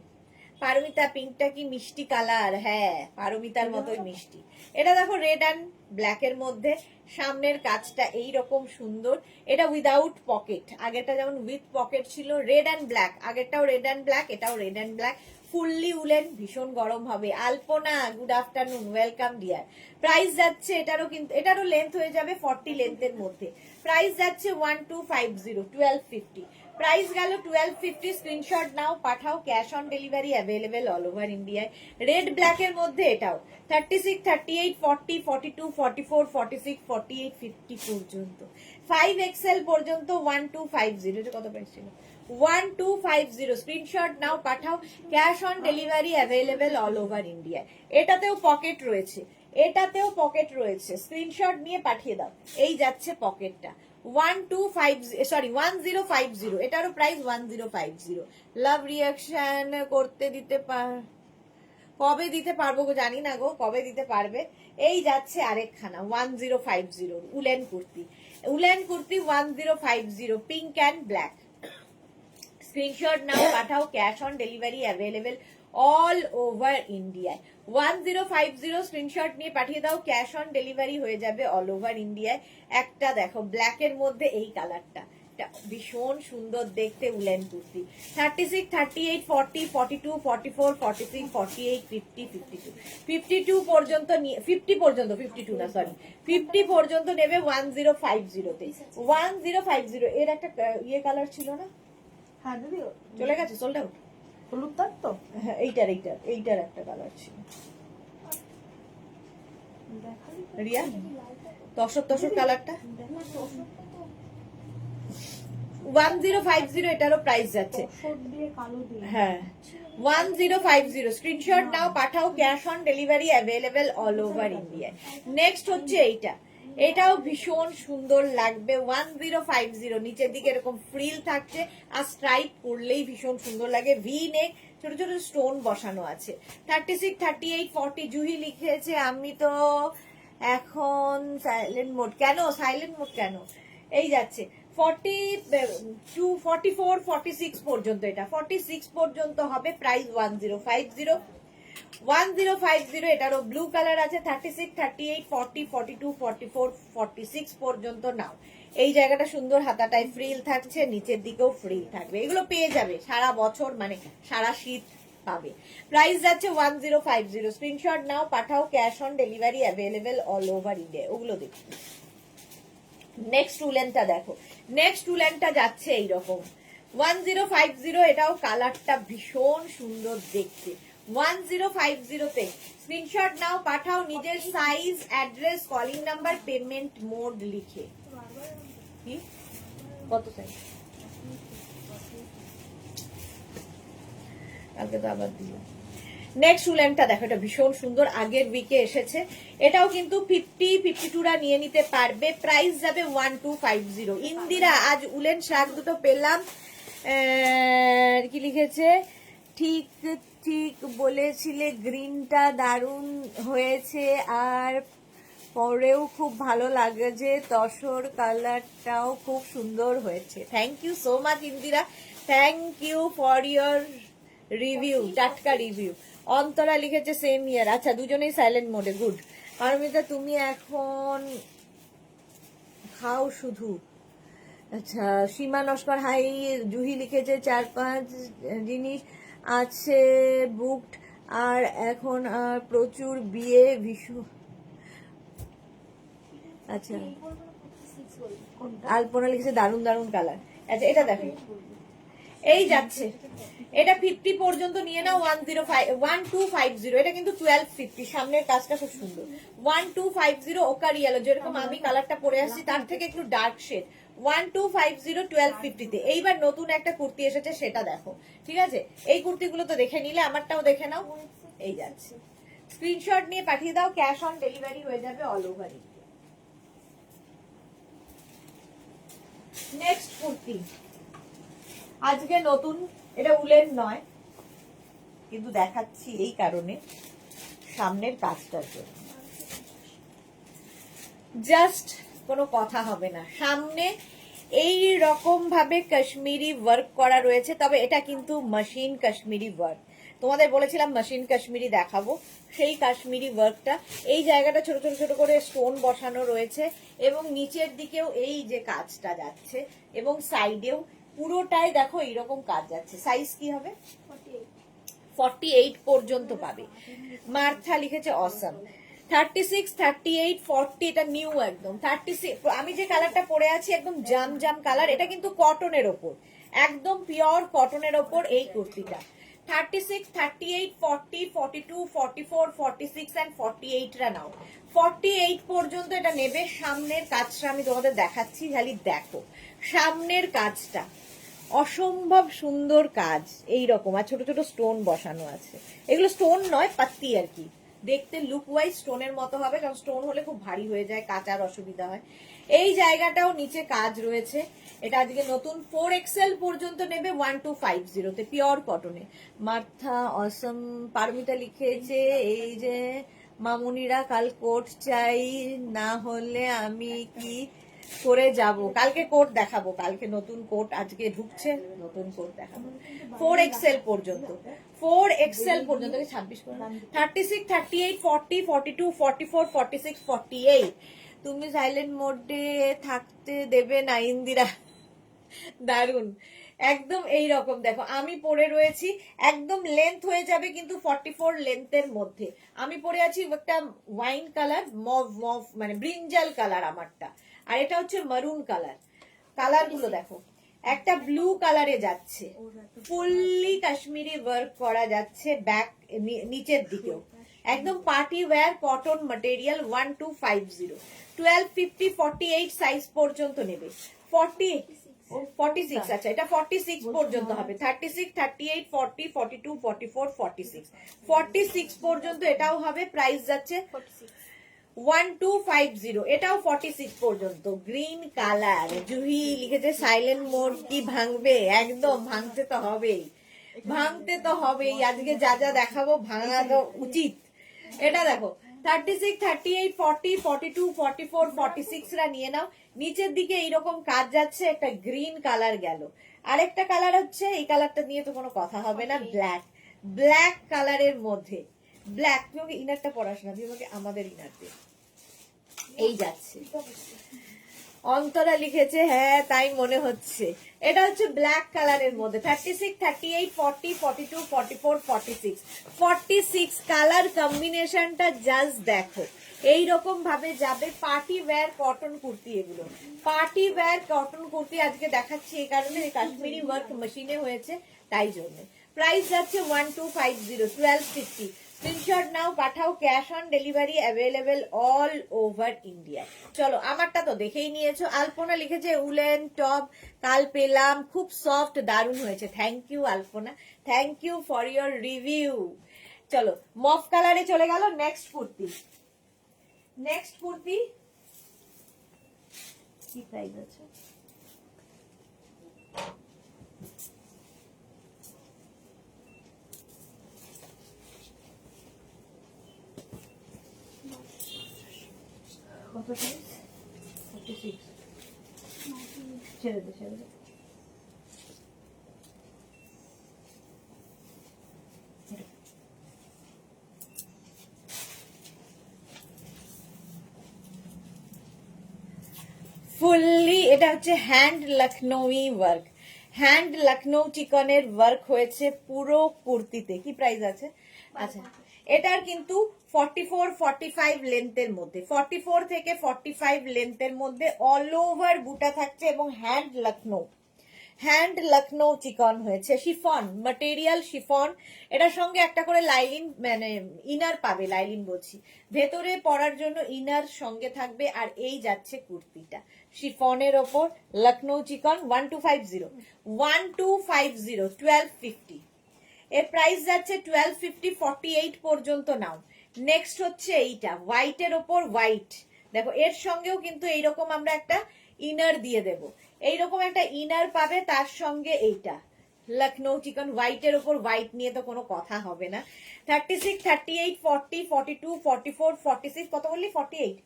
A: পারমিতা, পিঙ্কটা কি মিষ্টি কালার, হ্যাঁ পারমিতার মতোই মিষ্টি। এটা দেখো রেড অ্যান্ড ব্ল্যাক এর মধ্যে, সামনের কাজটা এইরকম সুন্দর। এটা উইদাউট পকেট, আগেরটা যেমন উইথ পকেট ছিল, রেড অ্যান্ড ব্ল্যাক, আগেরটাও রেড অ্যান্ড ব্ল্যাক, এটাও red and black, fully woollen, ভীষণ গরম হবে। Alpana, good afternoon, welcome dear. Price যাচ্ছে এটারও, কিন্তু এটারও লেন্থ হয়ে যাবে 40 লেন্থের মধ্যে। প্রাইস যাচ্ছে 1250, 1250। প্রাইস গেল 1250। স্ক্রিনশট নাও, পাঠাও, cash on delivery available all over ইন্ডিয়ায়। রেড ব্ল্যাক এর মধ্যে এটাও 36, 38, 40, 42, 44, 46, 48, 50 পর্যন্ত, 5XL পর্যন্ত 1250। এটা কত প্রাইস ছিল? 1250। স্ক্রিনশট নাও, পাঠাও, cash on delivery available all over ইন্ডিয়ায়। এটাতেও পকেট রয়েছে, এটাতেও পকেট রয়েছে, স্ক্রিনশট নিয়ে পাঠিয়ে দাও। এই যাচ্ছে পকেটটা 1050, এটারও প্রাইস 1050। লাভ রিয়াকশন করতে দিতে কবে দিতে পারবো গো, জানি না গো কবে দিতে পারবে। এই যাচ্ছে আরেকখানা 1050 woollen kurti, woollen kurti 1050, pink and black. Screenshot নাও, পাঠাও, cash on delivery available all over ইন্ডিয়ায়। 1050। স্ক্রিনশট নিয়ে পাঠিয়ে দাও, ক্যাশ অন ডেলিভারি হয়ে যাবে অল ওভার ইন্ডিয়ায়। একটা দেখো ব্ল্যাক এর মধ্যে এই কালারটা, ভীষণ সুন্দর দেখতে উলেন কুর্তি। 36, 38, 40, 42, 44, 46, 48, 50, 52, 52 পর্যন্ত, 50 পর্যন্ত, 52 না সরি, 50 পর্যন্ত নেবে 1050 তে। 1050 এর একটা ইয়ে কালার ছিল না,
B: হ্যাঁ দিদি,
A: চলে গেছে, সোল্ড আউট।
B: হলুদ তার তো,
A: হ্যাঁ এইটার একটা কালার ছিল, রিয়া তসর কালারটা। 1050 এটারও প্রাইস যাচ্ছে, হ্যাঁ 1050। স্ক্রিনশট নাও, পাঠাও, cash on delivery available all over India. Next হচ্ছে এইটা, এটাও ভীষণ সুন্দর লাগবে 1050 নিচের দিকে এরকম ফ্রিল থাকছে আর স্ট্রাইপ করলেই ভীষণ সুন্দর লাগে ভি নেক ছোট ছোট স্টোন বসানো আছে 36 38 40 জুহি লিখেছে আমি তো এখন সাইলেন্ট মোড কেন এই যাচ্ছে 42 44 46 পর্যন্ত এটা 46 পর্যন্ত হবে প্রাইস 1050 এটারও ব্লু কালার আছে 36 38 40 42 44 46 পর্যন্ত নাও এই জায়গাটা সুন্দর হাতাটায় ফ্রিল থাকছে নিচের দিকেও ফ্রিল থাকবে এগুলো পেয়ে যাবে সারা বছর মানে সারা শীত পাবে প্রাইস যাচ্ছে 1050 স্ক্রিনশট নাও পাঠাও cash on delivery available all over India ওগুলো দেখো নেক্সট উলেনটা দেখো নেক্সট উলেনটা যাচ্ছে এইরকম 1050 এটাও কালারটা ভীষণ সুন্দর দেখতে 1050 তে স্ক্রিনশট নাও পাঠাও নিজের size address calling number payment mode লিখে কি কত সাইজ কালকে তো আবার দিল নেক্সট উলেনটা দেখো এটা ভীষণ সুন্দর আগের উইকে এসেছে এটাও কিন্তু 52 রা নিয়ে নিতে পারবে প্রাইস যাবে 1250 ইন্দিরা আজ উলেন শাক দুটো পেলাম কি লিখেছে ঠিক ঠিক বলেছিলে গ্রিনটা দারুণ হয়েছে আর পরেও খুব ভালো লাগে যে তসর কালারটাও খুব সুন্দর হয়েছে thank you so much Indira thank you for your review টাটকা রিভিউ অন্তরা লিখেছে সেম ইয়ার আচ্ছা দুজনেই সাইলেন্ট মোডে গুড পারমিতা তুমি এখন খাও শুধু আচ্ছা সীমা নস্কর হাই জুহি লিখেছে 4-5 জিনিস আছে বুকড আর এখন আর প্রচুর বিয়ে ভীষণ আচ্ছা আলপনা লিখেছে দারুন দারুন কালার আচ্ছা এটা দেখো এই যাচ্ছে এটা 50 পর্যন্ত নিয়ে নাও 1250 এটা কিন্তু 1250 সামনের কাজটা খুব সুন্দর 1250 ওকার ইয়েলো যেরকম আমি কালারটা পরে আসছি তার থেকে একটু ডার্ক শেড 1250 1250 তে এইবার নতুন একটা কুর্তি এসেছে সেটা দেখো ঠিক আছে এই কুর্তিগুলো তো দেখে নিলে আমারটাও দেখে নাও এই যাচ্ছে স্ক্রিনশট নিয়ে পাঠিয়ে দাও ক্যাশ অন ডেলিভারি হয়ে যাবে all over India next kurti আজকে নতুন এটা উলেন নয় কিন্তু দেখাচ্ছি এই কারণে সামনের কাজটার জন্য জাস্ট কোনো কথা হবে না সামনে এই রকম ভাবে কাশ্মীরি ওয়ার্ক করা রয়েছে তবে এটা কিন্তু মেশিন কাশ্মীরি ওয়ার্ক তোমাদের বলেছিলাম মেশিন কাশ্মীরি দেখাবো সেই কাশ্মীরি ওয়ার্কটা এই জায়গাটা ছোট ছোট ছোট করে স্টোন বসানো রয়েছে এবং নিচের দিকেও এই যে কাজটা যাচ্ছে এবং সাইডেও পুরোটাই দেখো এইরকম কাজ যাচ্ছে সাইজ কি হবে 48 পর্যন্ত পাবে মার্থা লিখেছে অসম 36 38 40 এটা নিউ একদম 36 আমি যে কালারটা পরে আছি একদম জাম জাম কালার এটা কিন্তু কটনের ওপর একদম পিওর কটনের ওপর এই কুর্তিটা 36 38 40 42 44 46 এন্ড 48 রা নাও 48 পর্যন্ত এটা নেবে সামনের কাজটা আমি তোমাদের দেখাচ্ছি খালি দেখো সামনের কাজটা অসম্ভব সুন্দর কাজ এই রকম আর ছোট ছোট স্টোন বসানো আছে এগুলো স্টোন নয় পাত্তি আর কি দেখতে লুক ওয়াইজ স্টোনের মতো হবে কারণ স্টোন হলে খুব ভারী হয়ে যায় কাচার অসুবিধা হয় এই জায়গাটাও নিচে কাজ রয়েছে এটা আজকে নতুন 4XL পর্যন্ত নেবে 1250 তে পিওর কটনে মার্থা অসম পারমিতা লিখেছে এই যে মামুনিরা কাল কোট চাই না হলে আমি কি করে যাব কালকে কোট দেখাবো কালকে নতুন কোট আজকে ঢুকছে নতুন কোট দেখাবো 4XL পর্যন্ত 4XL পর্যন্ত 26 করে 36 38 40 42 44 46 48 তুমি সাইলেন্ট মোডে থাকতে দেবে না ইন্দিরা দারুন একদম এই রকম দেখো আমি পরে রয়েছি একদম লেন্থ হয়ে যাবে কিন্তু 44 লেন্থের মধ্যে আমি পরে আছি একটা ওয়াইন কালার মভ মভ মানে ব্রিঞ্জাল কালার আমারটা আর এটা হচ্ছে মারুন কালার গুলো দেখো একটা ব্লু কালারে যাচ্ছে ফুললি কাশ্মীরি ওয়ার্ক করা যাচ্ছে ব্যাক নিচের দিকেও একদম party wear cotton material 1250 1250 48 size পর্যন্ত নেবে 46 আচ্ছা এটা 46 পর্যন্ত হবে 36 38 40 42 44 46 46 পর্যন্ত এটাও হবে প্রাইস যাচ্ছে 1250, এটাও 46 পর্যন্ত। গ্রিন কালার, জুহি লিখেছে সাইলেন্ট মোড কি ভাঙবে? একদম ভাঙতে তো হবেই, ভাঙতে তো হবেই। আজকে যা যা দেখাবো ভাঙা তো উচিত। এটা দেখো 36, 38, 40, 42, 44, 46 রা নিয়ে নাও। নিচের দিকে এইরকম কাজ যাচ্ছে, একটা গ্রিন কালার গেল। আরেকটা কালার হচ্ছে, এই কালারটা নিয়ে তো কোনো কথা হবে না, ব্ল্যাক। ব্ল্যাক কালারের মধ্যে ব্ল্যাক। তুমি আমাকে ইনারটা পড়াস না, তুমি আমাকে আমাদের ইনার দে। এই যাচ্ছে। অন্তরা লিখেছে হ্যাঁ তাই মনে হচ্ছে। এটা হচ্ছে ব্ল্যাক কালারের মধ্যে 36, 38, 40, 42, 44, 46, 46 কালার কম্বিনেশনটা জাস্ট দেখো। এইরকম ভাবে যাবে পার্টি ওয়্যার কটন কুর্তি। এগুলো পার্টি ওয়্যার কটন কুর্তি আজকে দেখাচ্ছি এই কারণে, কাশ্মীরি ওয়ার্ক মেশিনে হয়েছে তাই জন্য। প্রাইস যাচ্ছে 1250, 1250। স্ক্রিনশট নাও, পাঠাও, cash on delivery available all over India. চলো আমারটা তো দেখেই নিয়েছো। আলপনা লিখেছে উলেন টপ কাল পেলাম, খুব সফট, দারুণ হয়েছে। Thank you Alpana, thank you for your review. চলো মফ কালারে চলে গেল। নেক্সট কুর্তি, নেক্সট কুর্তি কি প্রাইস আছে? কত প্রাইস? 46। ছেড়ে দে, ছেড়ে দে। ফুললি এটা হচ্ছে হ্যান্ড লখনৌই ওয়ার্ক, হ্যান্ড লখনৌ চিকনের ওয়ার্ক হয়েছে পুরো কুর্তিতে। কি প্রাইস আছে? আচ্ছা এটার কিন্তু 44, 45 লেন্থের মধ্যে, 44 থেকে 45 লেন্থের মধ্যে অল ওভার বুটা থাকছে এবং হ্যান্ড লখনৌ, হ্যান্ড লখনৌ চিকন হয়েছে। Chiffon material, chiffon. এটার সঙ্গে একটা করে লাইলিন মানে ইনার পাবে, লাইলিন বলছি, ভেতরে পরার জন্য ইনার সঙ্গে থাকবে। আর এই যাচ্ছে কুর্তিটা শিফনের ওপর লখনৌ চিকন। 1250, 1250, 1250। এর প্রাইস যাচ্ছে 1250, 48 পর্যন্ত নাও। নেক্সট হচ্ছে এইটা হোয়াইটের ওপর হোয়াইট। দেখো এর সঙ্গেও কিন্তু এইরকম আমরা একটা ইনার দিয়ে দেব, এইরকম একটা ইনার পাবে তার সঙ্গে। এইটা লখনৌ চিকন হোয়াইটের ওপর হোয়াইট নিয়ে তো কোনো কথা হবে না। 36, 38, 40, 42, 44, 46, কত বললি? 48,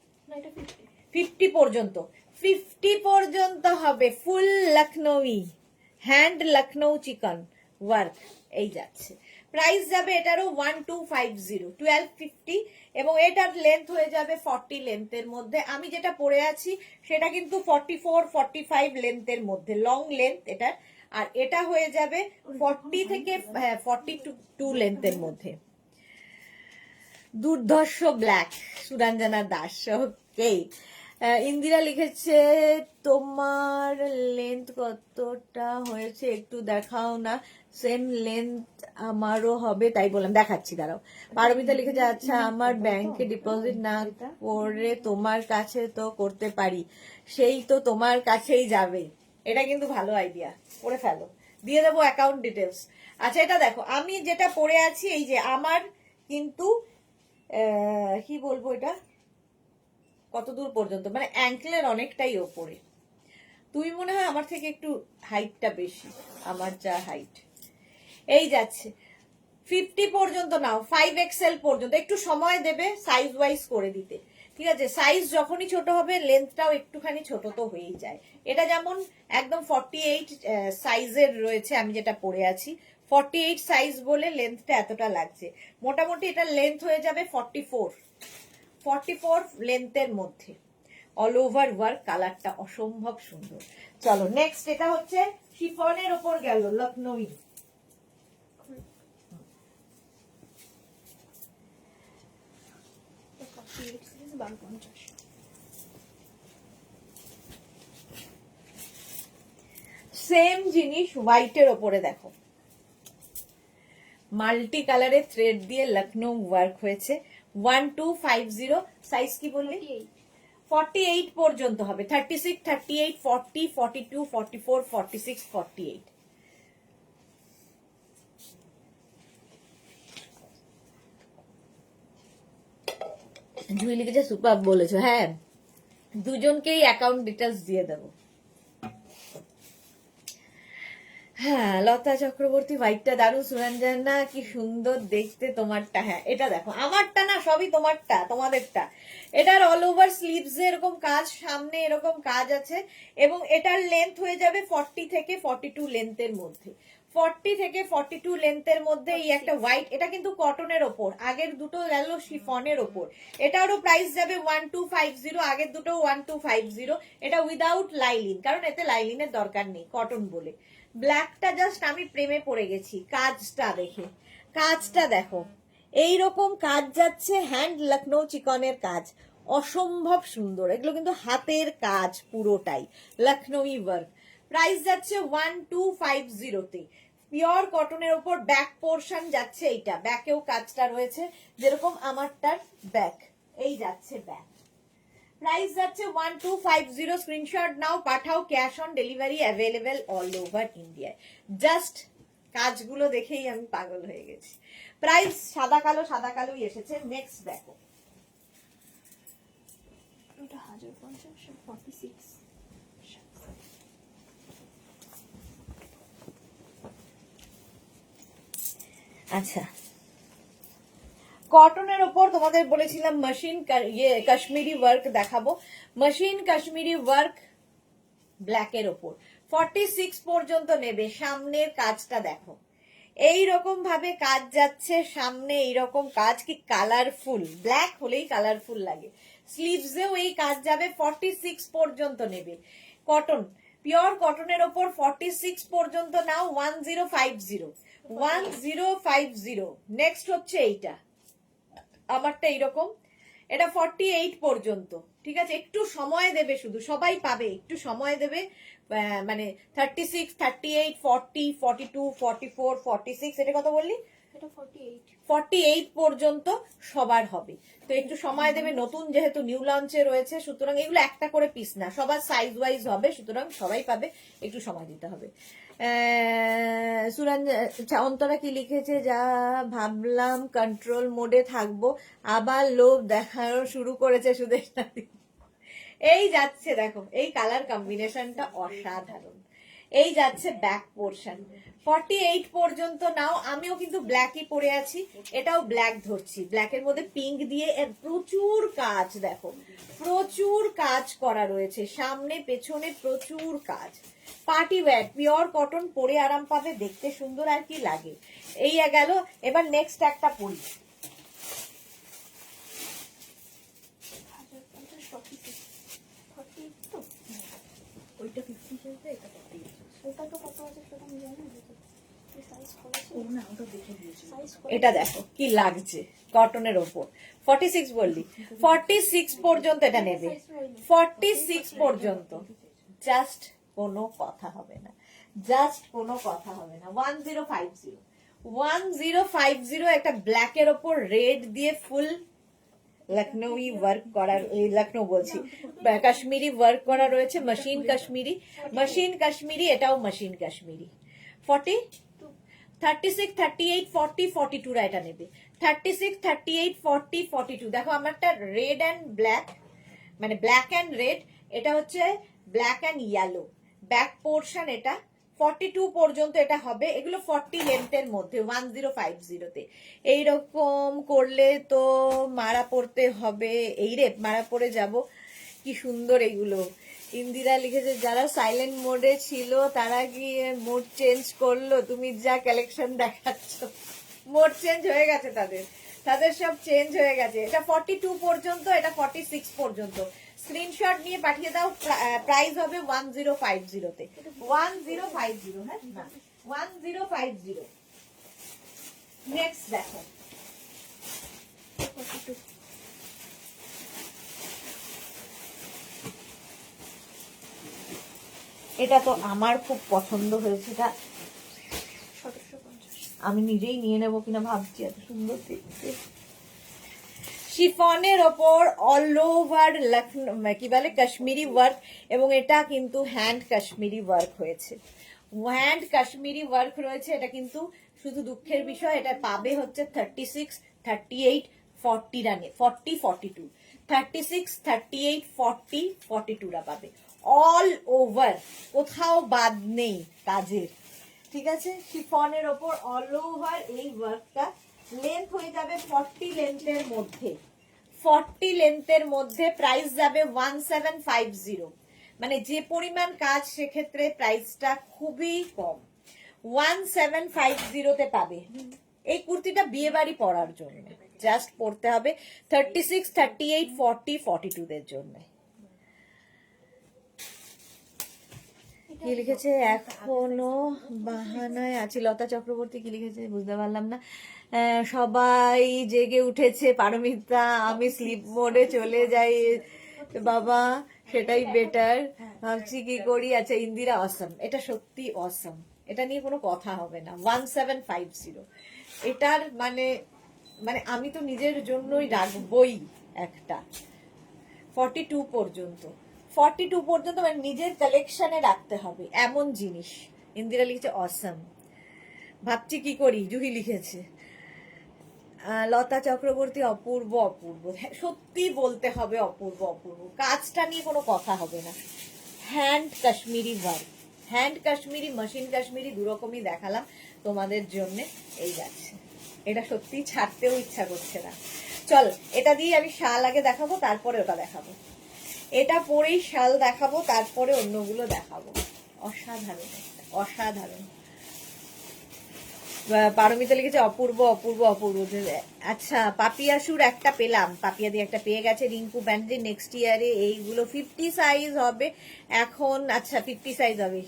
A: 50 পর্যন্ত, 50 পর্যন্ত হবে ফুল লখনৌই হ্যান্ড লখনৌ চিকন ওয়ার্ক। এই যাচ্ছে। প্রাইস যাবে এটারও 1250, 1250 এবং এটার লেন্থ হয়ে যাবে 40 লেন্থের মধ্যে। আমি যেটা পরে আছি সেটা কিন্তু 44, 45 লেন্থের মধ্যে, লং লেন্থ এটার। আর এটা হয়ে যাবে 40 থেকে 42 লেন্থের মধ্যে। দুর্ধর্ষ ব্ল্যাক, সুরঞ্জনা দাস। ওকে, ইন্দিরা লিখেছে তোমার লেন্থ কতটা হয়েছে একটু দেখাও না, সেম লেন্থ আমারও হবে তাই বললাম, দেখাচ্ছি দাঁড়াও। পারমিতা লিখেছে আচ্ছা আমার ব্যাংকে ডিপোজিট না করে তোমার কাছে তো করতে পারি, সেই তো তোমার কাছেই যাবে। এটা কিন্তু ভালো আইডিয়া, করে ফেলো, দিয়ে দেবো অ্যাকাউন্ট ডিটেলস। আচ্ছা এটা দেখো আমি যেটা পরে আছি, এই যে আমার কিন্তু কি বলবো, এটা কত দূর পর্যন্ত, মানে অ্যাঙ্কেলের অনেকটাই ওপরে। তুমি মনে হয় আমার থেকে একটু হাইটটা বেশি, আমার যা হাইট। এই যাচ্ছে 50 পর্যন্ত নাও, 5XL পর্যন্ত। একটু সময় দেবে সাইজ ওয়াইজ করে দিতে, ঠিক আছে? সাইজ যখনই ছোট হবে লেন্থটাও একটুখানি ছোট তো হয়েই যায়। এটা যেমন একদম 48 সাইজের রয়েছে, আমি যেটা পরে আছি 48 সাইজ বলে লেন্থটা এতটা লাগছে। মোটামুটি এটা লেন্থ হয়ে যাবে 44 লেন্থের মধ্যে। অল ওভার ওয়ার্ক, কালারটা অসম্ভব সুন্দর। চলো নেক্সট, এটা হচ্ছে শিফনের ওপর গেল লখনৌই। সেম জিনিস হোয়াইটের ওপরে দেখো, মাল্টি কালারের থ্রেড দিয়ে লখনৌ ওয়ার্ক হয়েছে। 1250, সাইজ কি বললি? 48 পর্যন্ত হবে। 36, 38, 40, 42, 44, 46, 48। জুই লিখেছে সুপার বলেছো, হ্যাঁ দুজনকেই অ্যাকাউন্ট ডিটেলস দিয়ে দেবো। হ্যাঁ লতা চক্রবর্তী হোয়াইটটা দারুণ, সুরঞ্জনা কি সুন্দর দেখতে তোমারটা। হ্যাঁ এটা দেখো, আমারটা না সবই তোমারটা, তোমাদেরটা। এটার অল ওভার স্লিভস এরকম কাজ, সামনে এরকম কাজ আছে, এবং এটার লেন্থ হয়ে যাবে 40 থেকে 42 লেন্থের মধ্যে। 40 থেকে 42 লেন্থের মধ্যে এই একটা হোয়াইট, এটা কিন্তু কটনের ওপর, আগের দুটো গেল শিফনের ওপর। এটারও প্রাইস যাবে 1250, আগের দুটো 1250। এটা উইদাউট লাইলিন, কারণ এতে লাইলিনের দরকার নেই, কটন বলে। ব্ল্যাকটা জাস্ট আমি প্রেমে পড়ে গেছি কাজটা দেখে। কাজটা দেখো, এইরকম কাজ যাচ্ছে, হ্যান্ড লখনৌ চিকনের কাজ, অসম্ভব সুন্দর। এগুলো কিন্তু হাতের কাজ পুরোটাই, লখনৌই ওয়ার্ক। প্রাইস যাচ্ছে 1250-তে। পিওর কটনের উপর ব্যাক পোর্শন যাচ্ছে এইটা, ব্যাকেও কাজটা রয়েছে, যেরকম আমারটার ব্যাক এই যাচ্ছে ব্যাক। প্রাইস যাচ্ছে 1250। স্ক্রিনশট নাও, পাঠাও, cash on delivery available all over ইন্ডিয়ায়। জাস্ট কাজগুলো দেখেই আমি পাগল হয়ে গেছি। প্রাইস সাদা কালোই এসেছে। নেক্সট দেখো,
B: ওটা 1050, 46।
A: আচ্ছা কটনের ওপর তোমাদের বলেছিলাম মেশিন কাশ্মীরি ওয়ার্ক দেখাবো। মেশিন কাশ্মীরি ওয়ার্ক ব্ল্যাকের ওপর 46 পর্যন্ত নেবে। সামনের কাজটা দেখো, এই রকম ভাবে কাজ যাচ্ছে সামনে, এইরকম কাজ, কি কালারফুল, ব্ল্যাক হলেই কালারফুল লাগে। স্লিভসেও এই কাজ যাবে, 46 পর্যন্ত নেবে। কটন, পিওর কটনের ওপর 46 পর্যন্ত নাও, 1050। নেক্সট হচ্ছে এইটা, আমারটা এইরকম, এটা 48 পর্যন্ত। ঠিক আছে, একটু সময় দেবে, শুধু সবাই পাবে, একটু সময় দেবে। মানে 36, 38, 40, 42, 44, 46, এটা কত বললি?
B: এটা 48।
A: 48 পর্যন্ত সবার হবে। তো একটু সময় দেবে, নতুন যেহেতু নিউ লঞ্চে রয়েছে, সুতরাং এগুলো একটা করে পিস না, সবার সাইজ ওয়াইজ হবে, সুতরাং সবাই পাবে, একটু সময় দিতে হবে। অন্তরা কি লিখেছে, যা ভাবলাম কন্ট্রোল মোডে থাকবো, আবার লোভ দেখানো শুরু করেছে সুদেশ নাতি। এই যাচ্ছে দেখো, এই কালার কম্বিনেশনটা অসাধারণ। এই যাচ্ছে ব্যাক পোর্শন 48 পর্যন্ত নাও। আমিও কিন্তু ব্ল্যাকই পরে আছি, এটাও ব্ল্যাক ধরছি, ব্ল্যাকের মধ্যে পিঙ্ক দিয়ে। এর প্রচুর কাজ দেখো, প্রচুর কাজ করা রয়েছে, সামনে পেছনে প্রচুর কাজ। পার্টি ওয়্যার, পিওর কটন, পরে আরাম পাবে, দেখতে সুন্দর, আর কি লাগে। এই গেল। এবার নেক্সট একটা পরি।
B: 1050, 46, 48 তো।
A: ওইটা 50 চলছে, এটা 40।
B: ওটা তো কত আছে সেটা আমি জানি না। সাইজ করেছে
A: ও না, ওটা দেখে দিয়েছি।
B: সাইজ
A: এটা দেখো কি লাগছে কটনের ওপর। 46 বললি, 46 পর্যন্ত এটা নেবে, 46 পর্যন্ত। জাস্ট কোনো কথা হবে না, জাস্ট কোনো কথা হবে না। 1050, 1050 একটা ব্ল্যাকের ওপর রেড দিয়ে ফুল লখনৌই ওয়ার্ক করা, লখনৌ বলছি, কাশ্মীরি ওয়ার্ক করা রয়েছে, মেশিন কাশ্মীরি, মেশিন কাশ্মীরি, এটাও মেশিন কাশ্মীরি। 40, 36, 38, 40, 42 এটা নেবে। 36, 38, 40, 42। দেখো আমারটা রেড অ্যান্ড ব্ল্যাক, মানে ব্ল্যাক অ্যান্ড রেড, এটা হচ্ছে black and yellow. Back portion এটা 42 পর্যন্ত এটা হবে। এগুলো 40 লেন্থের মধ্যে 1050-তে। এইরকম করলে তো মারা পড়তে হবে, এই রে মারা পড়ে যাব। কি সুন্দর এগুলো। ইন্দিরা লিখেছে, যারা সাইলেন্ট মোডে ছিল তারা গিয়ে মোড চেঞ্জ করলো, তুমি যা কালেকশন দেখাচ্ছ। মোড চেঞ্জ হয়ে গেছে তাদের, তাদের সব চেঞ্জ হয়ে গেছে। এটা 42 পর্যন্ত, এটা 46 পর্যন্ত। স্ক্রিনশট নিয়ে পাঠিয়ে দাও। প্রাইস হবে 1050-তে। 1050, হ্যাঁ না 1050। নেক্সট দেখো,
B: 42।
A: এটা তো আমার খুব পছন্দ হয়েছে, এটা
B: 1750।
A: আমি নিজেই নিয়ে নেবো কিনা ভাবছি, এত সুন্দর দেখতে। শিফনের ওপর অল ওভার লখনৌ, কি বলে, কাশ্মীরি ওয়ার্ক, এবং এটা কিন্তু হ্যান্ড কাশ্মীরি ওয়ার্ক হয়েছে, হ্যান্ড কাশ্মীরি ওয়ার্ক রয়েছে। এটা কিন্তু শুধু দুঃখের বিষয়, এটা পাবে হচ্ছে 36, 38, রানে 40, 42, 36, 38, 40, 42 পাবে অল ওভার, কোথাও বাদ নেই কাজের। ঠিক আছে, শিফনের ওপর অল ওভার এই ওয়ার্কটা। লেন্থ হয়ে যাবে 40 লেন্থের মধ্যে, 40 লেন্থের মধ্যে। প্রাইস যাবে 1750, মানে যে পরিমাণ কাজ সেক্ষেত্রে প্রাইসটা খুবই কম। 1750 তে পাবে। এই কুর্তিটা বিয়ে বাড়ি পরার জন্য জাস্ট পরতে হবে, 36, 38, 40, 42 দের জন্য। কি লিখেছে এখনো বাহানায় আছি, লতা চক্রবর্তী কি লিখেছে বুঝতে পারলাম না। সবাই জেগে উঠেছে, পারমিতা আমি স্লিপ মোডে চলে যাই বাবা, সেটাই বেটার, ভাবছি কি করি। আচ্ছা ইন্দিরা অসম, এটা সত্যি অসম, এটা নিয়ে কোনো কথা হবে না। 1750 এটার মানে মানে আমি তো নিজের জন্যই রাখবই একটা। 42 পর্যন্ত, 42 পর্যন্ত মানে নিজের কালেকশনে রাখতে হবে এমন জিনিস। ইন্দিরা লিখেছে অসম, ভাবছি কি করি, জুহি লিখেছে। লতা চক্রবর্তী অপূর্ব অপূর্ব, হ্যাঁ, সত্যি বলতে হবে অপূর্ব অপূর্ব, কাজটা নিয়ে কোনো কথা হবে না। Hand Kashmiri work, hand Kashmiri, machine Kashmiri দুরকমই দেখালাম তোমাদের জন্য। এই যাচ্ছে, এটা সত্যি ছাড়তেও ইচ্ছা করছে না। চল এটা দিয়ে আমি শাল আগে দেখাবো, তারপরে ওটা দেখাবো। এটা পরেই শাল দেখাবো, তারপরে অন্যগুলো দেখাবো। অসাধারণ একটা, অসাধারণ। পারমিতা লিখেছে অপূর্ব অপূর্ব অপূর্ব। আচ্ছা পাপিয়াসুর একটা পেলাম, পাপিয়া দিয়ে একটা পেয়ে গেছে। রিঙ্কু ব্যান্ডে নেক্সট ইয়ারে এইগুলো 50 সাইজ হবে এখন। আচ্ছা 50 সাইজ হবে,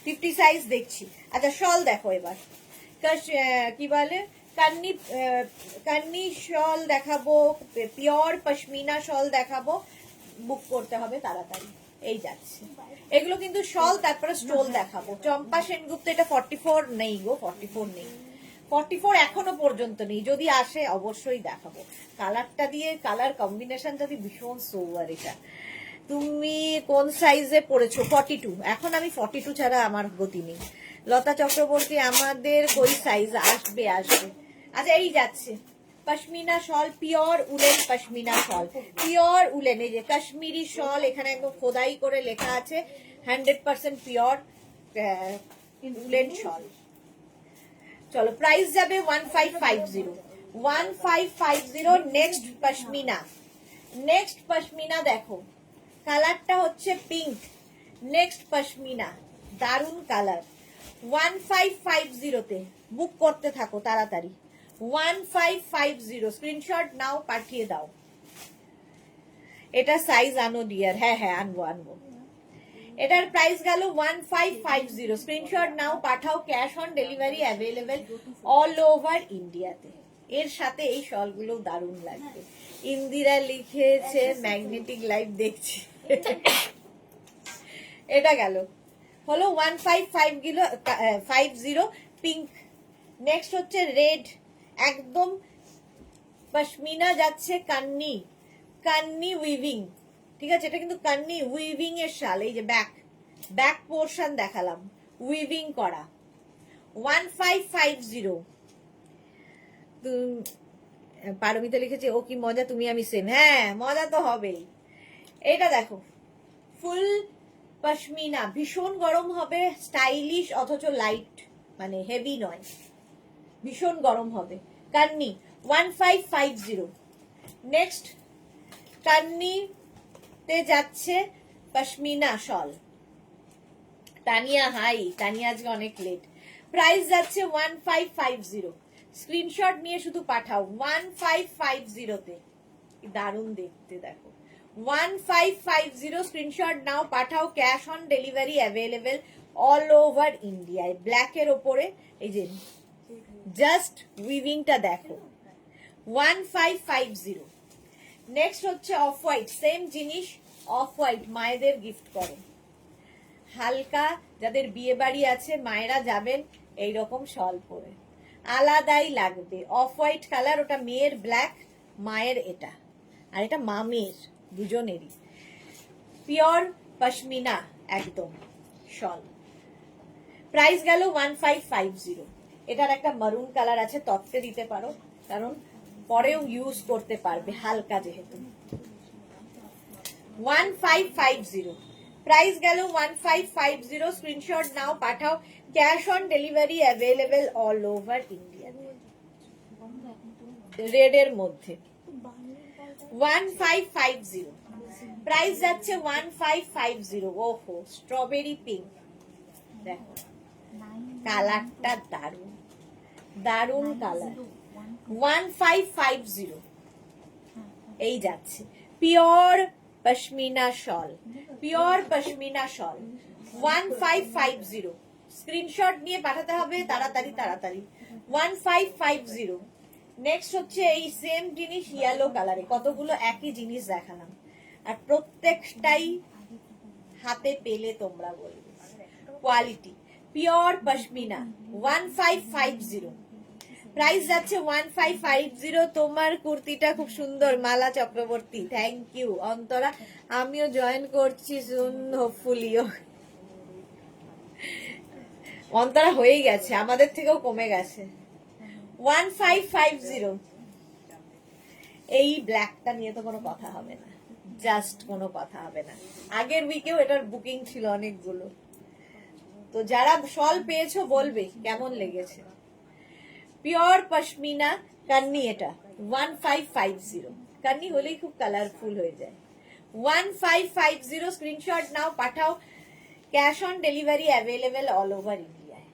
A: 50 সাইজ দেখছি। আচ্ছা শল দেখো এবার, কি বলে কান্নি, কান্নি শল দেখাবো, পিওর পশমিনা শল দেখাবো, বুক করতে হবে তাড়াতাড়ি। এই যাচ্ছে, এগুলো কিন্তু শল, তারপরে স্টোল দেখাবো। চম্পা সেনগুপ্ত, এটা 44 নেই গো, 44 নেই, 44 এখনো পর্যন্ত নেই, যদি আসে অবশ্যই দেখাবো। কালারটা দিয়ে, কালার কম্বিনেশনটা দিয়ে ভীষণ সোয়ার। এটা তুমি কোন সাইজে পড়েছো? 42, এখন আমি 42 ছাড়া আমার গতি নেই। লতা চক্রবর্তী আমাদের কই সাইজ আসবে আসবে। আচ্ছা এই যাচ্ছে পশমিনা শল, পিওর উলেন পশমিনা শল, পিওর উলেন। এই যে কাশ্মীরি শল, এখানে একদম খোদাই করে লেখা আছে 100% পিওর উলেন শল। চলো প্রাইস যাবে 1550, 1550। নেক্সট পশমিনা, নেক্সট পশমিনা দেখো, কালারটা হচ্ছে পিঙ্ক। নেক্সট পশমিনা, দারুন কালার। 1550 তে বুক করতে থাকো তাড়াতাড়ি। 1550 স্ক্রিনশট নাও, পাঠিয়ে দাও। এটা সাইজ আনো ডিয়ার, হ্যাঁ হ্যাঁ আনবো আনবো। এটার প্রাইস গেল 1550, স্ক্রিনশট নাও, পাঠাও। Cash on delivery available all over ইন্ডিয়াতে। এর সাথে এই শলগুলো দারুণ লাগবে। ইন্দিরা লিখেছে ম্যাগনেটিক লাইট দেখছি। এটা গেল হলো 1550 পিঙ্ক। নেক্সট হচ্ছে রেড, একদম পশমিনা যাচ্ছে কান্নি, কান্নি উইভিং। ঠিক আছে, এটা কিন্তু কান্নি উইভিং এর শাল। এই যে ব্যাক, ব্যাক পোর্শন দেখালাম, উইভিং করা। 1550। পারমিতা লিখেছে ও কি মজা, তুমি আমি সেম। হ্যাঁ মজা তো হবেই। এটা দেখো ফুল পশমিনা, ভীষণ গরম হবে, স্টাইলিশ অথচ লাইট, মানে হেভি নয়, ভীষণ গরম হবে। কান্নি 1550। নেক্সট কান্নিতে যাচ্ছে পশমিনা শল। তানিয়া হাই, তানিয়া আজকে অনেক লেট। প্রাইস যাচ্ছে 1550, স্ক্রিনশট নিয়ে শুধু পাঠাও 1550 তে। দারুণ দেখতে দেখো, 1550 স্ক্রিনশট নাও, পাঠাও। Cash on delivery available all over ইন্ডিয়ায়। ব্ল্যাকের ওপরে এই যে জাস্ট উইভিংটা দেখো, 1550। নেক্সট হচ্ছে অফ হোয়াইট, সেম জিনিস, অফ হোয়াইট মায়েদের গিফট করো। হালকা যাদের বিয়ে বাড়ি আছে, মায়েরা যাবেন এইরকম শল পরে, আলাদাই লাগবে। অফ হোয়াইট কালার, ওটা মেয়ের ব্ল্যাক, মায়ের এটা, আর এটা মামের, দুজনেরই। পিওর পশমিনা একদম শল। প্রাইস গেল 1550। এটার একটা মারুন কালার আছে, তত্ত্বে দিতে পারো, কারণ পরেও ইউজ করতে পারবে, হালকা যেহেতু। 1550 প্রাইস গেল 1550। স্ক্রিনশট নাও, পাঠাও। Cash on delivery available all over India. Red এর মধ্যে 1550 প্রাইস যাচ্ছে 1550। ওহো, স্ট্রবেরি পিঙ্ক, দেখো কালারটা দারুন, দারুন কালার। 1550 এই যাচ্ছে। পিওর পশমিনা শল, পিওর পশমিনা শল 1550। স্ক্রিনশট নিয়ে পাঠাতে হবে তাড়াতাড়ি তাড়াতাড়ি। 1550। নেক্সট হচ্ছে এই সেম জিনিস ইয়েলো কালারে, কতগুলো একই জিনিস দেখালাম আর প্রত্যেকটাই হাতে পেলে তোমরা বলবে কোয়ালিটি। পিওর পশমিনা 1550 প্রাইস যাচ্ছে 1550। তোমার কুর্তিটা খুব সুন্দর মালা চক্রবর্তী, থ্যাংক ইউ অন্তরা। আমিও জয়েন করছি সুন, হোপফুলিও। অন্তরা হয়েই গেছে, আমাদের থেকেও কমে গেছে। 1550। এই ব্ল্যাকটা নিয়ে তো কোনো কথা হবে না, জাস্ট কোনো কথা হবে না। আগের উইকেও এটার বুকিং ছিল অনেকগুলো, তো যারা শল পেয়েছো বলবে কেমন লেগেছে। পিওর পশমিনা কান্নি, এটা 1550। কান্নি হলেই খুব কালারফুল হয়ে যায়। 1550 স্ক্রিনশট নাও, পাঠাও। Cash on delivery available all over ইন্ডিয়ায়।